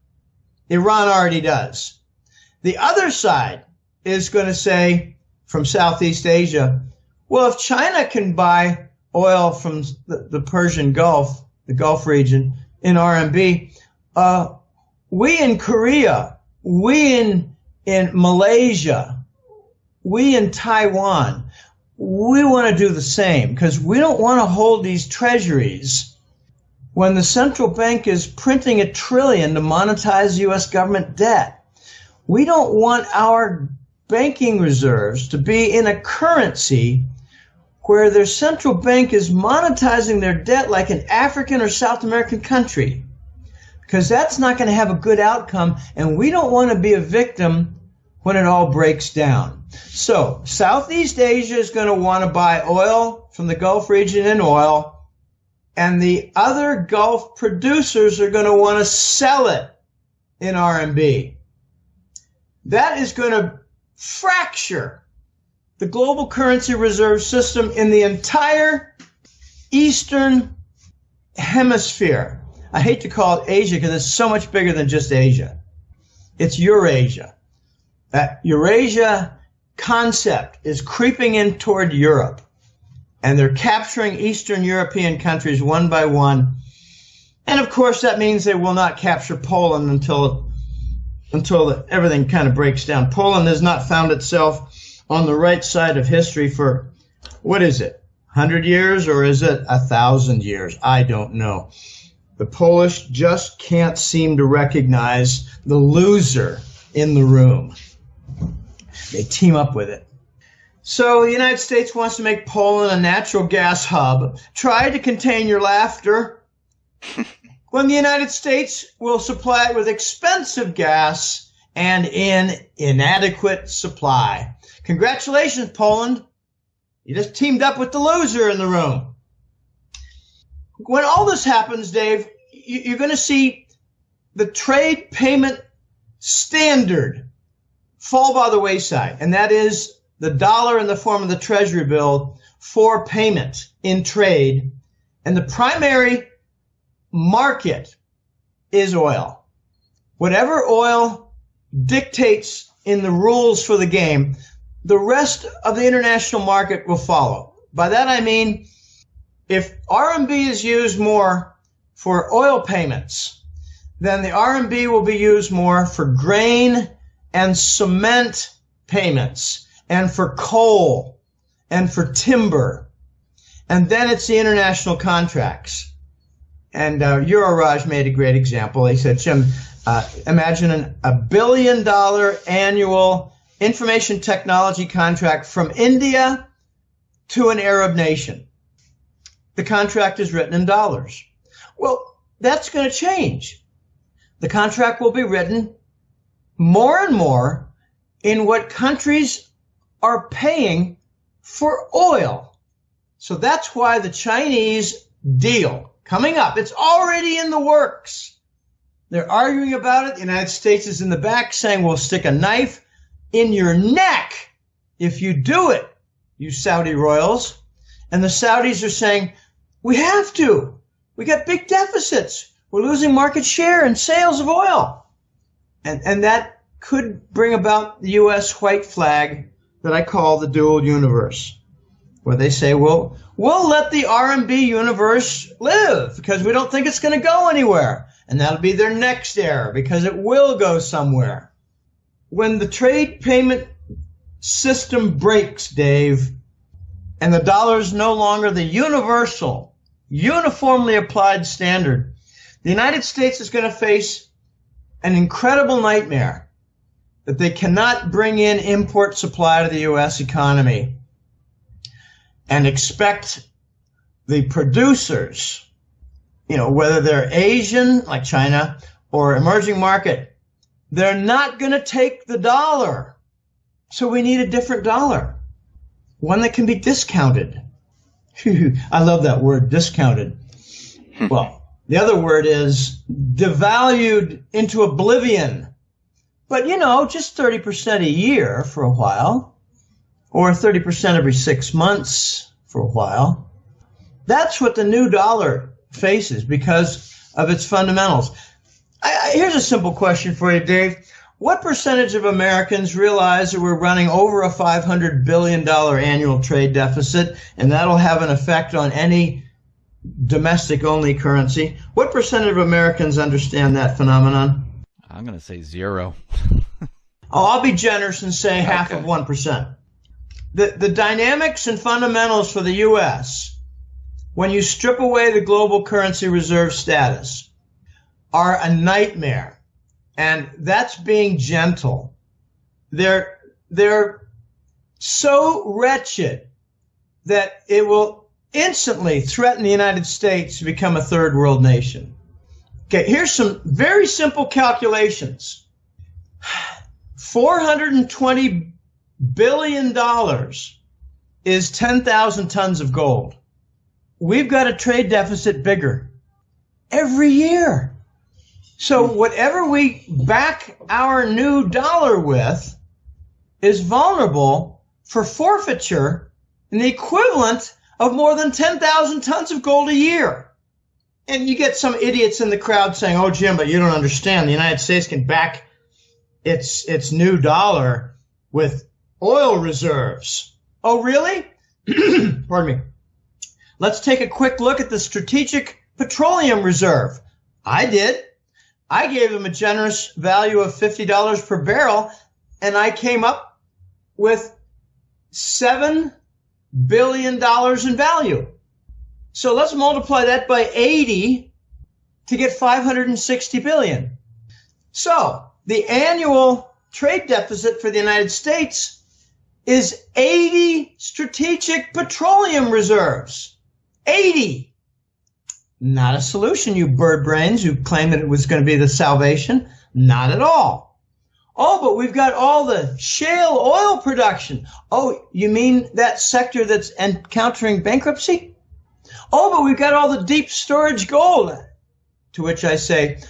Iran already does. The other side is going to say, from Southeast Asia, well, if China can buy oil from the Persian Gulf, the Gulf region, in RMB, we in Korea, we in Malaysia, we in Taiwan, we want to do the same because we don't want to hold these treasuries when the central bank is printing $1 trillion to monetize U.S. government debt. We don't want our banking reserves to be in a currency where their central bank is monetizing their debt like an African or South American country, because that's not going to have a good outcome, and we don't want to be a victim when it all breaks down. So Southeast Asia is going to want to buy oil from the Gulf region in oil, and the other Gulf producers are going to want to sell it in RMB. That is going to fracture the global currency reserve system in the entire Eastern Hemisphere. I hate to call it Asia because it's so much bigger than just Asia. It's Eurasia. That Eurasia concept is creeping in toward Europe, and they're capturing Eastern European countries one by one. And of course, that means they will not capture Poland until everything kind of breaks down. Poland has not found itself on the right side of history for, what is it, 100 years, or is it 1,000 years? I don't know. The Polish just can't seem to recognize the loser in the room. They team up with it. So the United States wants to make Poland a natural gas hub. Try to contain your laughter. When the United States will supply it with expensive gas and in inadequate supply. Congratulations, Poland. You just teamed up with the loser in the room. When all this happens, Dave, you're going to see the trade payment standard fall by the wayside, and that is the dollar in the form of the Treasury bill for payment in trade. And the primary market is oil. Whatever oil dictates in the rules for the game, the rest of the international market will follow. By that I mean, if RMB is used more for oil payments, then the RMB will be used more for grain and cement payments, and for coal, and for timber. And then it's the international contracts. And Euroraj made a great example. They said, Jim, imagine a $1 billion annual information technology contract from India to an Arab nation. The contract is written in dollars. Well, that's going to change. The contract will be written more and more in what countries are paying for oil. So that's why the Chinese deal coming up, it's already in the works. They're arguing about it. The United States is in the back saying, we'll stick a knife in your neck if you do it, you Saudi royals. And the Saudis are saying, we have to. We got big deficits. We're losing market share in sales of oil. And that could bring about the U.S. white flag that I call the dual universe, where they say, well, we'll let the RMB universe live because we don't think it's going to go anywhere. And that'll be their next error because it will go somewhere. When the trade payment system breaks, Dave, and the dollar is no longer the universal, uniformly applied standard, the United States is going to face an incredible nightmare that they cannot bring in import supply to the U.S. economy and expect the producers, whether they're Asian, like China, or emerging market, they're not going to take the dollar. So we need a different dollar, one that can be discounted. I love that word, discounted. Well, the other word is devalued into oblivion. But, just 30% a year for a while. or 30% every 6 months for a while. That's what the new dollar faces because of its fundamentals. Here's a simple question for you, Dave. What percentage of Americans realize that we're running over a $500 billion annual trade deficit, and that'll have an effect on any domestic-only currency? What percentage of Americans understand that phenomenon? I'm going to say 0. I'll be generous and say half of 1%. The dynamics and fundamentals for the U.S., when you strip away the global currency reserve status, are a nightmare. And that's being gentle. They're so wretched that it will instantly threaten the United States to become a third world nation. Okay, here's some very simple calculations. $420 billion is 10,000 tons of gold. We've got a trade deficit bigger every year. So whatever we back our new dollar with is vulnerable for forfeiture in the equivalent of more than 10,000 tons of gold a year. And you get some idiots in the crowd saying, oh, Jim, but you don't understand. The United States can back its new dollar with oil reserves. Oh, really? Pardon me. Let's take a quick look at the Strategic Petroleum Reserve. I did. I gave them a generous value of $50 per barrel, and I came up with $7 billion in value. So let's multiply that by 80 to get 560 billion. So the annual trade deficit for the United States is 80 strategic petroleum reserves. 80. Not a solution, you bird brains who claim that it was going to be the salvation. Not at all. Oh, but we've got all the shale oil production. Oh, you mean that sector that's encountering bankruptcy? Oh, but we've got all the deep storage gold. To which I say,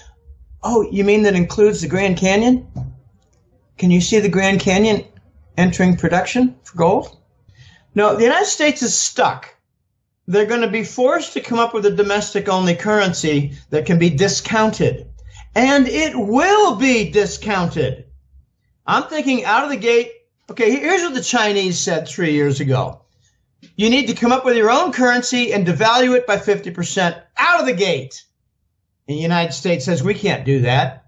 oh, you mean that includes the Grand Canyon? Can you see the Grand Canyon entering production for gold? No, the United States is stuck. They're going to be forced to come up with a domestic-only currency that can be discounted. And it will be discounted. I'm thinking out of the gate, okay, here's what the Chinese said 3 years ago. You need to come up with your own currency and devalue it by 50% out of the gate. And the United States says, we can't do that.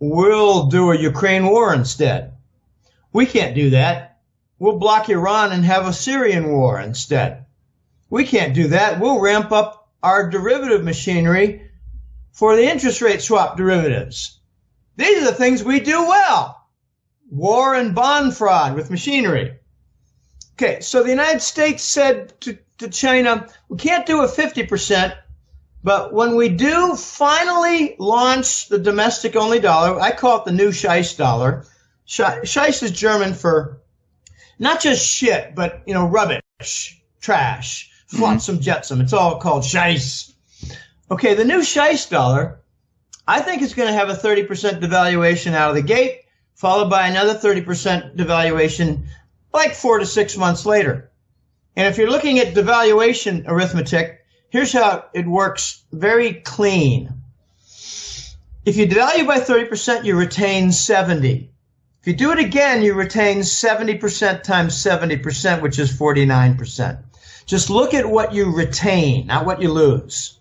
We'll do a Ukraine war instead. We can't do that. We'll block Iran and have a Syrian war instead. We can't do that. We'll ramp up our derivative machinery for the interest rate swap derivatives. These are the things we do well. War and bond fraud with machinery. Okay, so the United States said to China, we can't do a 50%, but when we do finally launch the domestic-only dollar, I call it the new Scheiss dollar. Scheiss is German for not just shit, but, rubbish, trash. Flotsam jetsam. It's all called Scheiss. Okay, the new Scheiss dollar, I think it's going to have a 30% devaluation out of the gate, followed by another 30% devaluation like 4 to 6 months later. And if you're looking at devaluation arithmetic, here's how it works very clean. If you devalue by 30%, you retain 70. If you do it again, you retain 70% times 70%, which is 49%. Just look at what you retain, not what you lose,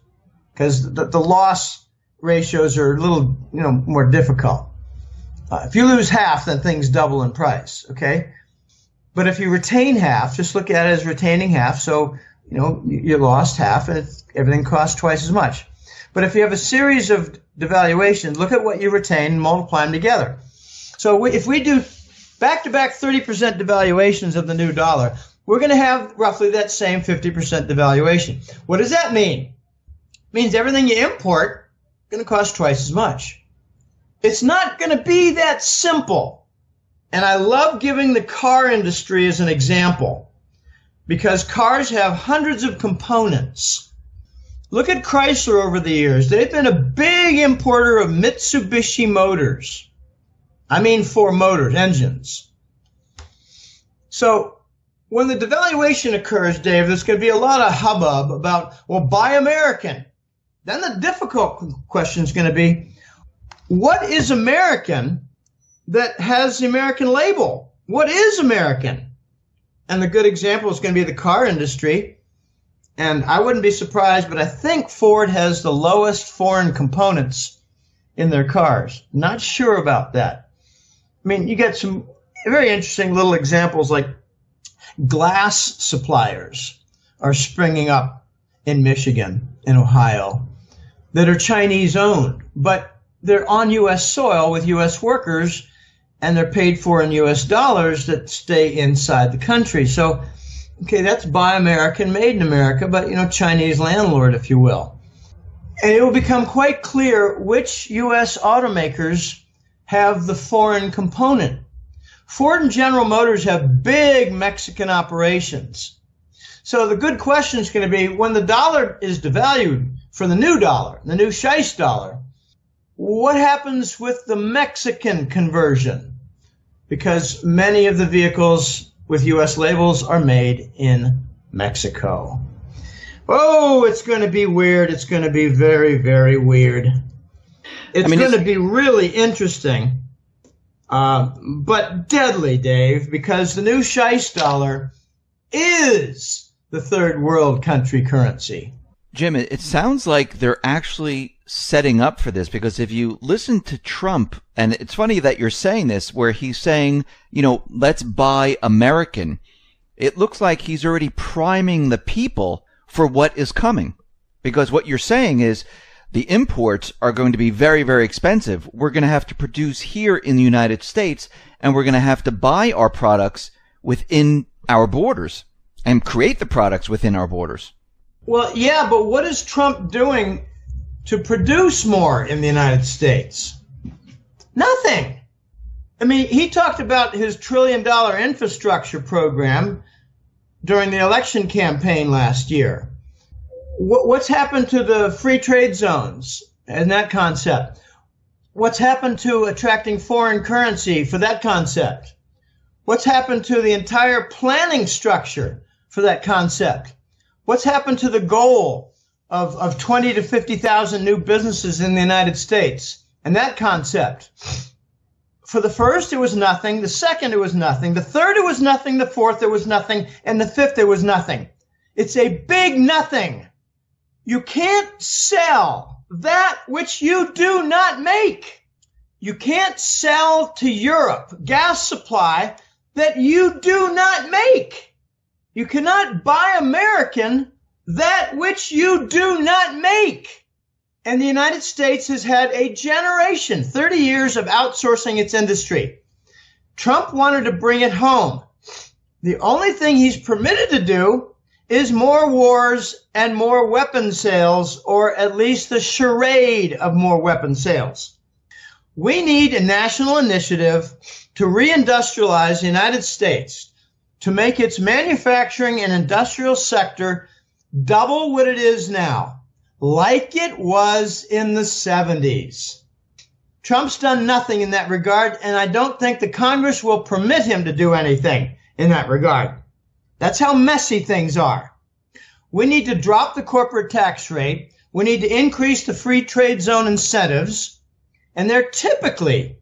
because the loss ratios are a little, more difficult. If you lose half, then things double in price, okay? But if you retain half, just look at it as retaining half. So, you lost half, and everything costs twice as much. But if you have a series of devaluations, look at what you retain and multiply them together. So if we do back-to-back 30% devaluations of the new dollar, we're going to have roughly that same 50% devaluation. What does that mean? It means everything you import is going to cost twice as much. It's not going to be that simple. And I love giving the car industry as an example because cars have hundreds of components. Look at Chrysler over the years. They've been a big importer of Mitsubishi motors. I mean for motors, engines. So when the devaluation occurs, Dave, there's going to be a lot of hubbub about, well, buy American. Then the difficult question is going to be, what is American that has the American label? What is American? And the good example is going to be the car industry. And I wouldn't be surprised, but I think Ford has the lowest foreign components in their cars. Not sure about that. I mean, you get some very interesting little examples like glass suppliers are springing up in Michigan, in Ohio, that are Chinese owned, but they're on U.S. soil with U.S. workers, and they're paid for in U.S. dollars that stay inside the country. So, okay, that's buy American, made in America, but, Chinese landlord, if you will. And it will become quite clear which U.S. automakers have the foreign component. Ford and General Motors have big Mexican operations. So the good question is going to be, when the dollar is devalued for the new dollar, the new Scheist dollar, what happens with the Mexican conversion? Because many of the vehicles with U.S. labels are made in Mexico. Oh, it's going to be weird. It's going to be very, very weird. It's going to be really interesting. But deadly, Dave, because the new Scheist dollar is the third world country currency. Jim, it sounds like they're actually setting up for this, because if you listen to Trump, and it's funny that you're saying this, where he's saying, let's buy American. It looks like he's already priming the people for what is coming, because what you're saying is, the imports are going to be very, very expensive. We're going to have to produce here in the United States, and we're going to have to buy our products within our borders and create the products within our borders. Well, yeah, but what is Trump doing to produce more in the United States? Nothing. I mean, he talked about his $1 trillion infrastructure program during the election campaign last year. What's happened to the free trade zones and that concept? What's happened to attracting foreign currency for that concept? What's happened to the entire planning structure for that concept? What's happened to the goal of 20 to 50,000 new businesses in the United States and that concept? For the first, it was nothing. The second, it was nothing. The third, it was nothing. The fourth, it was nothing. And the fifth, it was nothing. It's a big nothing. You can't sell that which you do not make. You can't sell to Europe gas supply that you do not make. You cannot buy American that which you do not make. And the United States has had a generation, 30 years of outsourcing its industry. Trump wanted to bring it home. The only thing he's permitted to do is more wars and more weapon sales, or at least the charade of more weapon sales. We need a national initiative to reindustrialize the United States, to make its manufacturing and industrial sector double what it is now, like it was in the 70s. Trump's done nothing in that regard, and I don't think the Congress will permit him to do anything in that regard. That's how messy things are. We need to drop the corporate tax rate. We need to increase the free trade zone incentives. And they're typically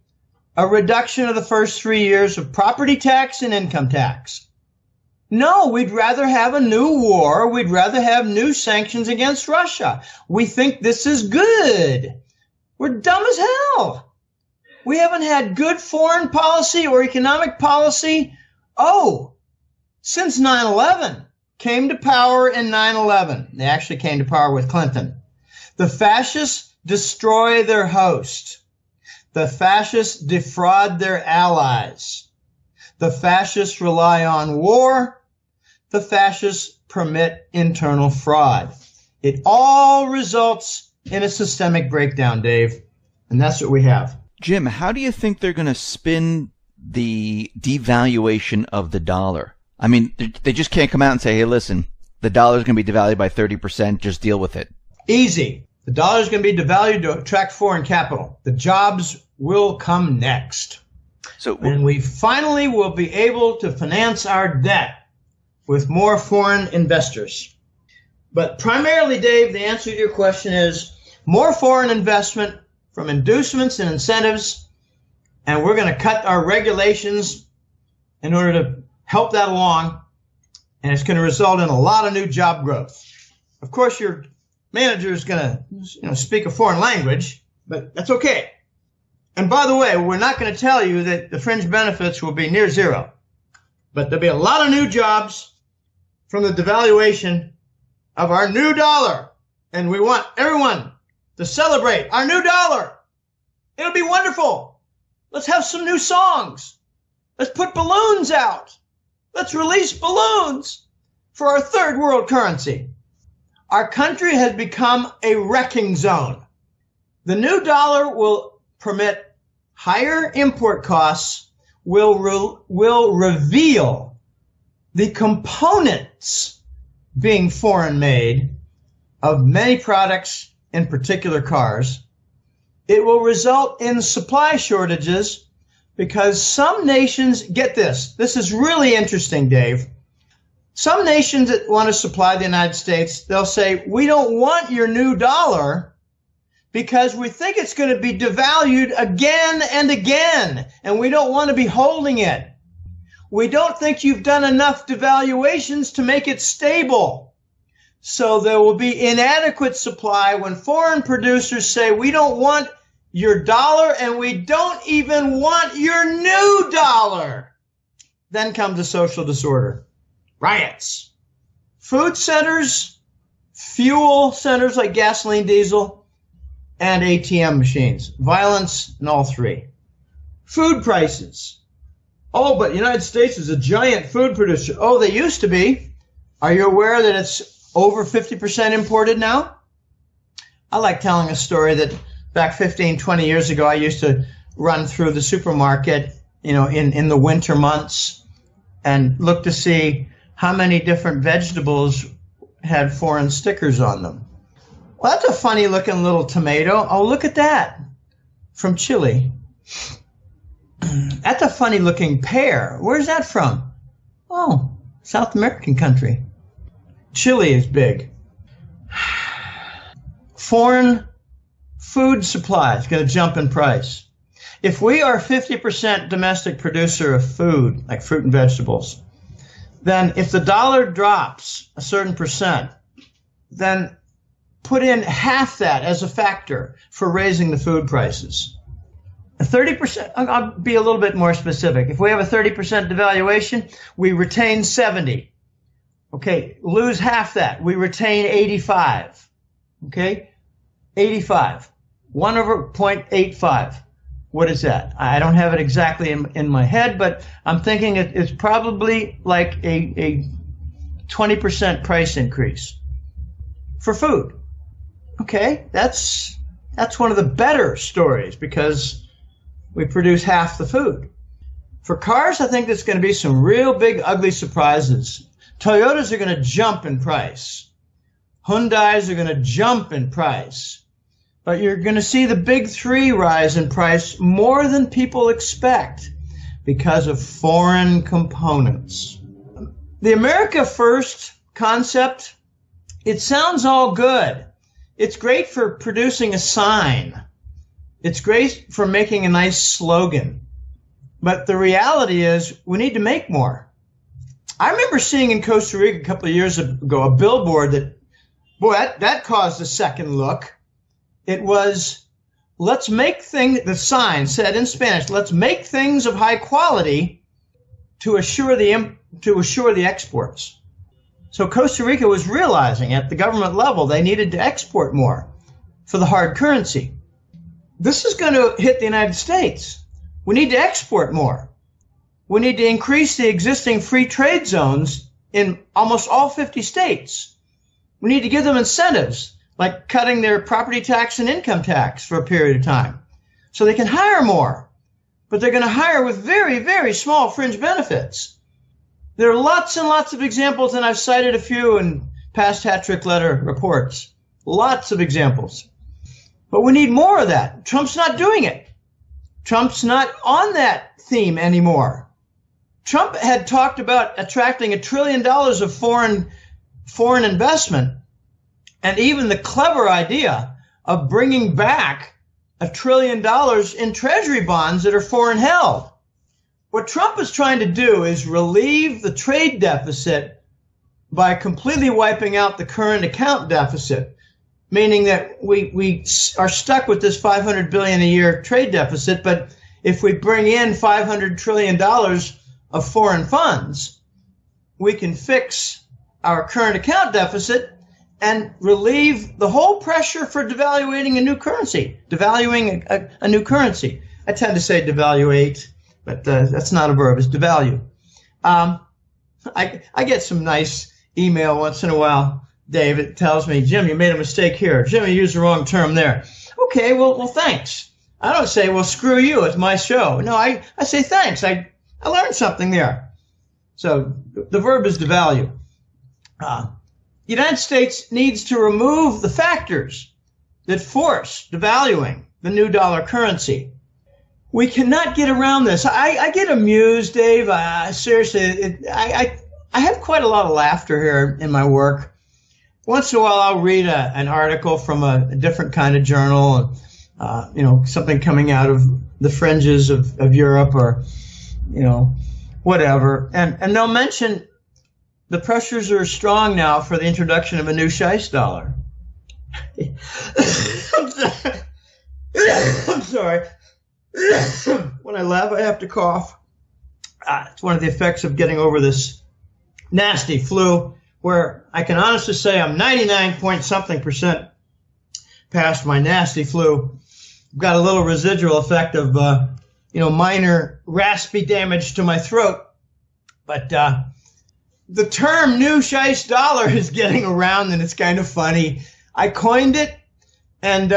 a reduction of the first 3 years of property tax and income tax. No, we'd rather have a new war. We'd rather have new sanctions against Russia. We think this is good. We're dumb as hell. We haven't had good foreign policy or economic policy, since 9/11. Came to power in 9/11. They actually came to power with Clinton. The fascists destroy their host. The fascists defraud their allies. The fascists rely on war. The fascists permit internal fraud. It all results in a systemic breakdown, Dave. And that's what we have. Jim, how do you think they're going to spin the devaluation of the dollar? I mean, they just can't come out and say, hey, listen, the dollar is going to be devalued by 30%. Just deal with it. Easy. The dollar is going to be devalued to attract foreign capital. The jobs will come next. And we finally will be able to finance our debt. with more foreign investors. But primarily, Dave, the answer to your question is more foreign investment from inducements and incentives, and we're going to cut our regulations in order to help that along, and it's going to result in a lot of new job growth. Of course, your manager is going to speak a foreign language, but that's okay. And by the way, we're not going to tell you that the fringe benefits will be near zero, but there'll be a lot of new jobs from the devaluation of our new dollar, and we want everyone to celebrate our new dollar. It'll be wonderful. Let's have some new songs. Let's put balloons out. Let's release balloons for our third world currency. Our country has become a wrecking zone. The new dollar will permit higher import costs, will reveal the components being foreign made of many products, in particular cars. It will result in supply shortages because some nations, get this is really interesting, Dave. Some nations that want to supply the United States, they'll say, we don't want your new dollar because we think it's going to be devalued again and again, and we don't want to be holding it. We don't think you've done enough devaluations to make it stable. So there will be inadequate supply when foreign producers say, we don't want your dollar and we don't even want your new dollar. Then comes the social disorder. Riots. Food centers, fuel centers like gasoline, diesel, and ATM machines. Violence in all three. Food prices. Oh, but the United States is a giant food producer. Oh, they used to be. Are you aware that it's over 50% imported now? I like telling a story that back 15, 20 years ago, I used to run through the supermarket, in the winter months and look to see how many different vegetables had foreign stickers on them. Well, that's a funny looking little tomato. Oh, look at that. From Chile. That's a funny looking pear. Where's that from? Oh, South American country. Chile is big. Foreign food supply is going to jump in price. If we are 50% domestic producer of food, like fruit and vegetables, then if the dollar drops a certain percent, then put in half that as a factor for raising the food prices. 30%, I'll be a little bit more specific. If we have a 30% devaluation, we retain 70. Okay, lose half that. We retain 85. Okay, 85. 1 over 0.85. What is that? I don't have it exactly in my head, but I'm thinking it's probably like a 20% price increase for food. Okay, that's one of the better stories because we produce half the food. For cars, I think there's going to be some real big, ugly surprises. Toyotas are going to jump in price. Hyundais are going to jump in price. But you're going to see the big three rise in price more than people expect because of foreign components. The America First concept, it sounds all good. It's great for producing a sign. It's great for making a nice slogan. But the reality is we need to make more. I remember seeing in Costa Rica a couple of years ago a billboard that caused a second look. It was, let's make things, the sign said in Spanish, let's make things of high quality to assure the exports. So Costa Rica was realizing at the government level they needed to export more for the hard currency. This is going to hit the United States. We need to export more. We need to increase the existing free trade zones in almost all 50 states. We need to give them incentives, like cutting their property tax and income tax for a period of time, so they can hire more. But they're going to hire with very, very small fringe benefits. There are lots and lots of examples, and I've cited a few in past hat-trick letter reports. Lots of examples. But we need more of that. Trump's not doing it. Trump's not on that theme anymore. Trump had talked about attracting $1 trillion of foreign investment, and even the clever idea of bringing back $1 trillion in treasury bonds that are foreign held. What Trump is trying to do is relieve the trade deficit by completely wiping out the current account deficit, meaning that we are stuck with this $500 billion a year trade deficit. But if we bring in $500 trillion of foreign funds, we can fix our current account deficit and relieve the whole pressure for devaluing a new currency. I tend to say devaluate, but that's not a verb. It's devalue. I get some nice email once in a while, Dave. It tells me, Jim, you made a mistake here. Jim, you used the wrong term there. Okay, well, thanks. I don't say, well, screw you. It's my show. No, I say thanks. I learned something there. So the verb is devalue. The United States needs to remove the factors that force devaluing the new dollar currency. We cannot get around this. I get amused, Dave. Seriously, I have quite a lot of laughter here in my work. Once in a while, I'll read an article from a different kind of journal, something coming out of the fringes of Europe or, whatever. And they'll mention the pressures are strong now for the introduction of a new Scheist dollar. I'm sorry. When I laugh, I have to cough. It's one of the effects of getting over this nasty flu, where I can honestly say I'm 99-point-something% past my nasty flu. I've got a little residual effect of, minor raspy damage to my throat. But the term new Scheist dollar is getting around, and it's kind of funny. I coined it. And,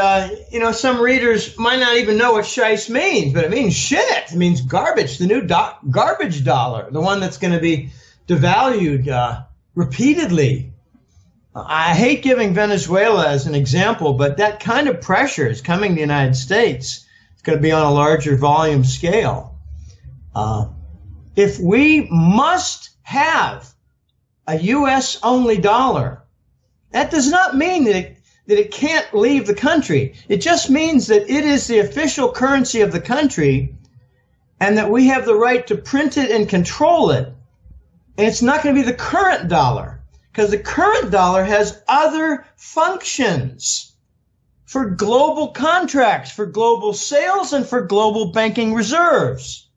some readers might not even know what Scheist means, but it means shit. It means garbage, the new garbage dollar, the one that's going to be devalued repeatedly. I hate giving Venezuela as an example, but that kind of pressure is coming to the United States. It's going to be on a larger volume scale. If we must have a U.S.-only dollar, that does not mean that it can't leave the country. It just means that it is the official currency of the country and that we have the right to print it and control it. And it's not going to be the current dollar, because the current dollar has other functions for global contracts, for global sales, and for global banking reserves.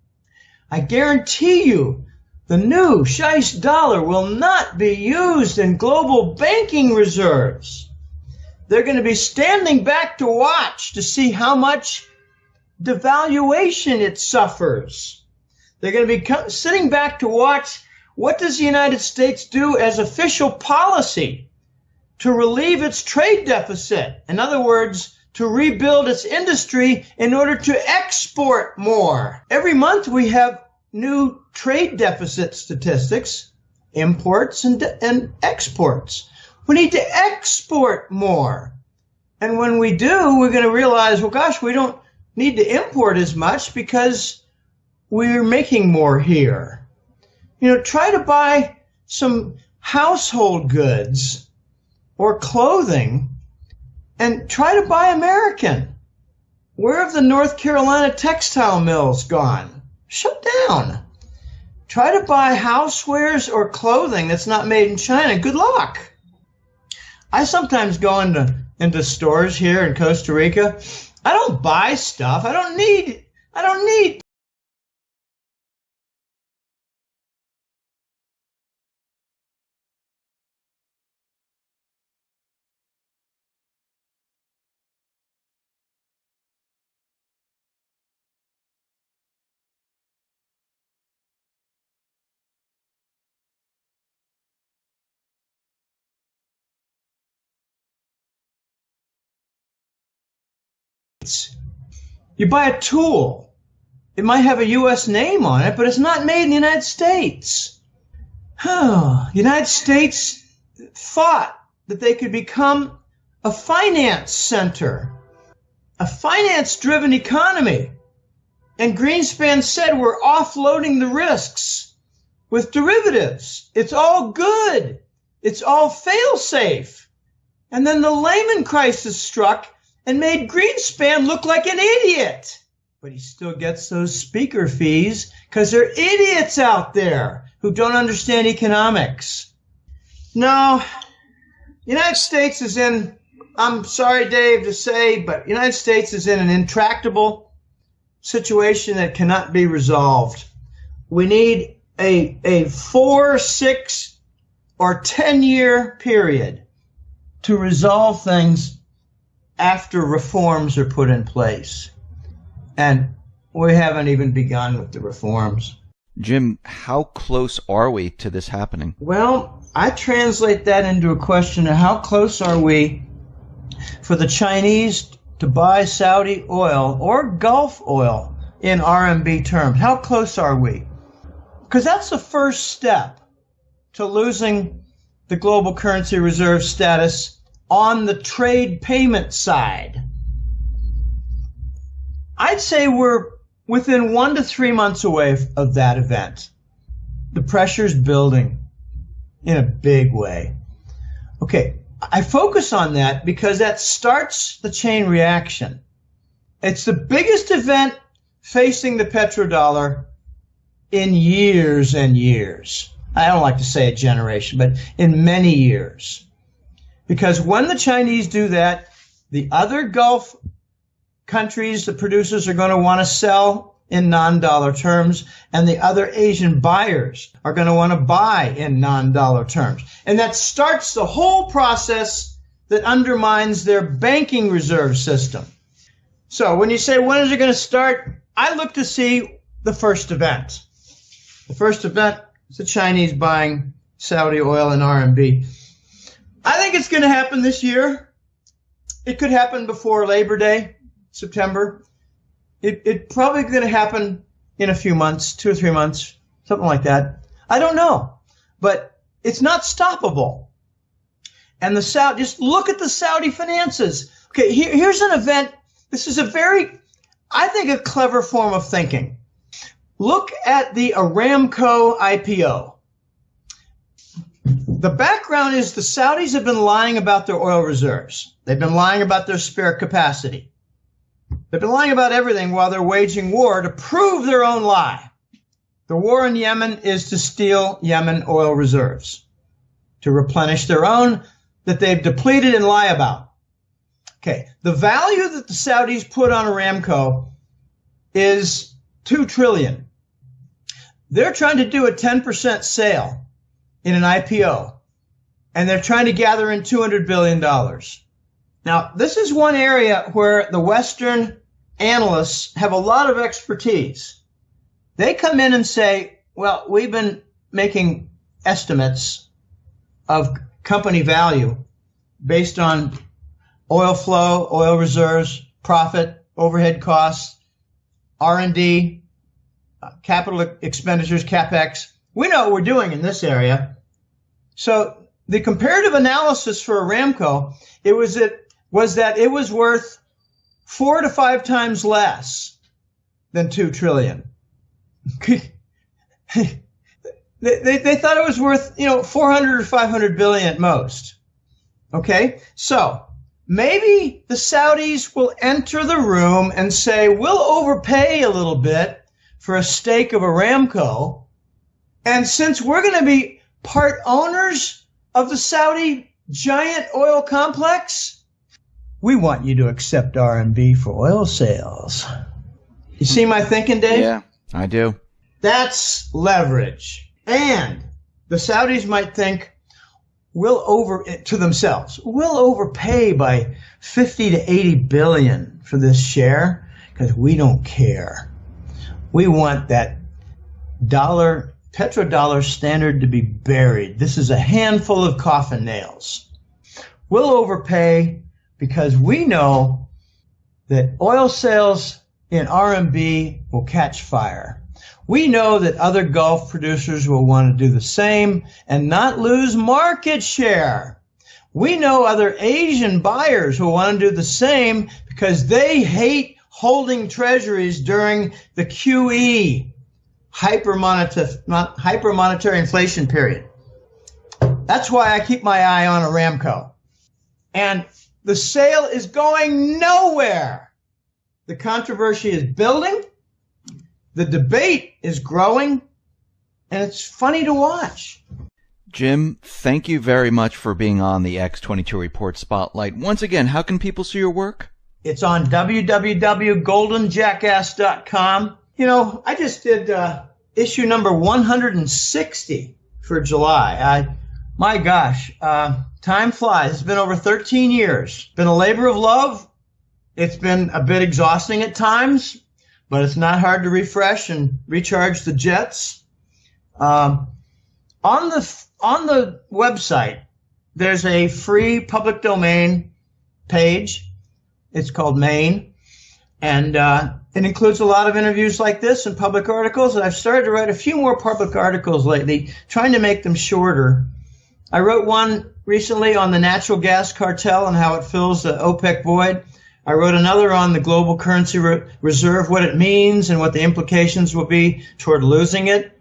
I guarantee you the new Scheist dollar will not be used in global banking reserves. They're going to be standing back to watch to see how much devaluation it suffers. They're going to be sitting back to watch what does the United States do as official policy to relieve its trade deficit. In other words, to rebuild its industry in order to export more. Every month we have new trade deficit statistics, imports and exports. We need to export more. And when we do, we're going to realize, well, gosh, we don't need to import as much because we're making more here. Try to buy some household goods or clothing and try to buy American. Where have the North Carolina textile mills gone? Shut down. Try to buy housewares or clothing that's not made in China. Good luck. I sometimes go into stores here in Costa Rica. I don't buy stuff. I don't need You buy a tool. It might have a U.S. name on it, but it's not made in the United States. The United States thought that they could become a finance center, a finance-driven economy. And Greenspan said we're offloading the risks with derivatives. It's all good. It's all fail-safe. And then the Lehman crisis struck and made Greenspan look like an idiot. But he still gets those speaker fees because there are idiots out there who don't understand economics. No, the United States is in, I'm sorry, Dave, to say, but the United States is in an intractable situation that cannot be resolved. We need a 4, 6, or 10-year period to resolve things after reforms are put in place. And we haven't even begun with the reforms. Jim, how close are we to this happening? Well, I translate that into a question of how close are we for the Chinese to buy Saudi oil or Gulf oil in RMB terms. How close are we? Because that's the first step to losing the global currency reserve status on the trade payment side. I'd say we're within 1 to 3 months away of that event. The pressure's building in a big way. Okay, I focus on that because that starts the chain reaction. It's the biggest event facing the petrodollar in years and years. I don't like to say a generation, but in many years. Because when the Chinese do that, the other Gulf countries, the producers, are going to want to sell in non-dollar terms, and the other Asian buyers are going to want to buy in non-dollar terms. And that starts the whole process that undermines their banking reserve system. So when you say, when is it going to start? I look to see the first event. The first event is the Chinese buying Saudi oil in RMB. I think it's going to happen this year. It could happen before Labor Day, September. It probably going to happen in a few months, 2 or 3 months, something like that. I don't know, but it's not stoppable. And the Saudi, just look at the Saudi finances. Okay, here's an event. This is a very, I think, a clever form of thinking. Look at the Aramco IPO. The background is the Saudis have been lying about their oil reserves. They've been lying about their spare capacity. They've been lying about everything while they're waging war to prove their own lie. The war in Yemen is to steal Yemen oil reserves, to replenish their own that they've depleted and lie about. Okay, the value that the Saudis put on Aramco is $2 trillion. They're trying to do a 10% sale in an IPO, and they're trying to gather in $200 billion. Now, this is one area where the Western analysts have a lot of expertise. They come in and say, well, we've been making estimates of company value based on oil flow, oil reserves, profit, overhead costs, R&D, capital expenditures, CapEx. We know what we're doing in this area. So the comparative analysis for Aramco, was that it was worth 4 to 5 times less than $2 trillion. they thought it was worth, 400 or 500 billion at most. Okay, so maybe the Saudis will enter the room and say, we'll overpay a little bit for a stake of Aramco. And since we're going to be part owners of the Saudi giant oil complex, we want you to accept RMB for oil sales. You see my thinking, Dave? Yeah, I do. That's leverage. And the Saudis might think, we'll overpay by 50 to 80 billion for this share because we don't care. We want that petrodollar standard to be buried. This is a handful of coffin nails. We'll overpay because we know that oil sales in RMB will catch fire. We know that other Gulf producers will want to do the same and not lose market share. We know other Asian buyers will want to do the same because they hate holding treasuries during the QE, hypermonetary inflation period. That's why I keep my eye on Aramco. And the sale is going nowhere. The controversy is building. The debate is growing. And it's funny to watch. Jim, thank you very much for being on the X22 Report Spotlight. Once again, how can people see your work? It's on www.goldenjackass.com. You know, I just did issue number 160 for July. My gosh, time flies. It's been over 13 years. Been a labor of love. It's been a bit exhausting at times, but it's not hard to refresh and recharge the jets. On the website, there's a free public domain page. It's called Maine, and it includes a lot of interviews like this and public articles. And I've started to write a few more public articles lately, trying to make them shorter. I wrote one recently on the natural gas cartel and how it fills the OPEC void. I wrote another on the global currency reserve, what it means and what the implications will be toward losing it.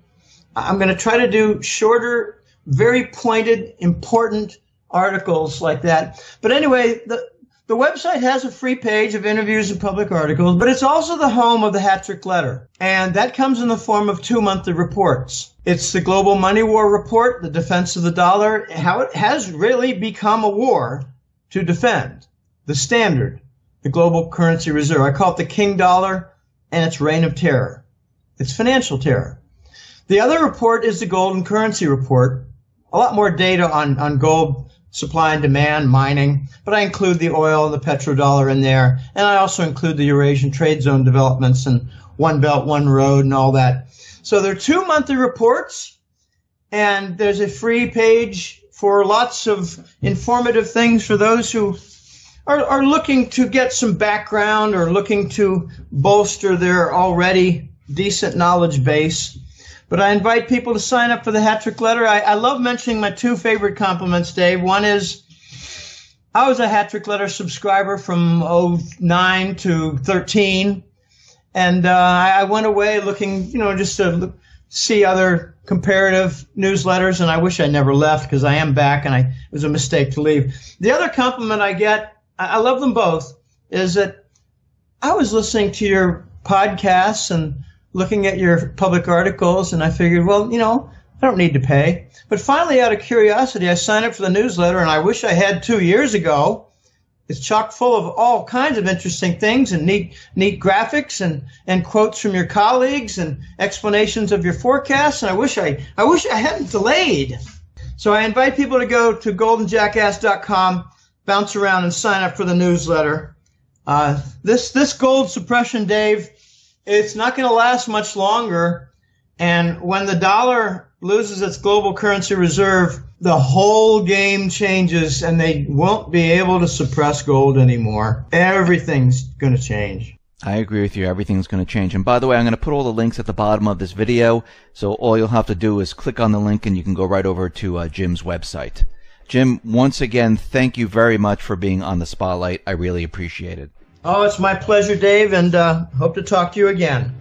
I'm going to try to do shorter, very pointed, important articles like that. But anyway, the website has a free page of interviews and public articles, but it's also the home of the Hat-Trick Letter. And that comes in the form of 2 monthly reports. It's the Global Money War Report, the defense of the dollar, how it has really become a war to defend the standard, the global currency reserve. I call it the king dollar and its reign of terror. It's financial terror. The other report is the Golden Currency Report. A lot more data on gold supply and demand, mining, but I include the oil and the petrodollar in there, and I also include the Eurasian Trade Zone developments and One Belt, One Road and all that. So there are 2 monthly reports, and there's a free page for lots of informative things for those who are looking to get some background or looking to bolster their already decent knowledge base. But I invite people to sign up for the Hat-Trick Letter. I love mentioning my 2 favorite compliments, Dave. One is I was a Hat-Trick Letter subscriber from 09 to 13. And I went away looking, just to see other comparative newsletters. And I wish I never left because I am back and it was a mistake to leave. The other compliment I get, I love them both, is that I was listening to your podcasts and looking at your public articles, and I figured, well, I don't need to pay. But finally, out of curiosity, I signed up for the newsletter, and I wish I had 2 years ago. It's chock full of all kinds of interesting things and neat graphics and quotes from your colleagues and explanations of your forecasts, and I wish I hadn't delayed. So I invite people to go to goldenjackass.com, bounce around, and sign up for the newsletter. This gold suppression, Dave, it's not going to last much longer. And when the dollar loses its global currency reserve, the whole game changes and they won't be able to suppress gold anymore. Everything's going to change. I agree with you. Everything's going to change. And by the way, I'm going to put all the links at the bottom of this video. So all you'll have to do is click on the link and you can go right over to Jim's website. Jim, once again, thank you very much for being on the Spotlight. I really appreciate it. Oh, it's my pleasure, Dave, and hope to talk to you again.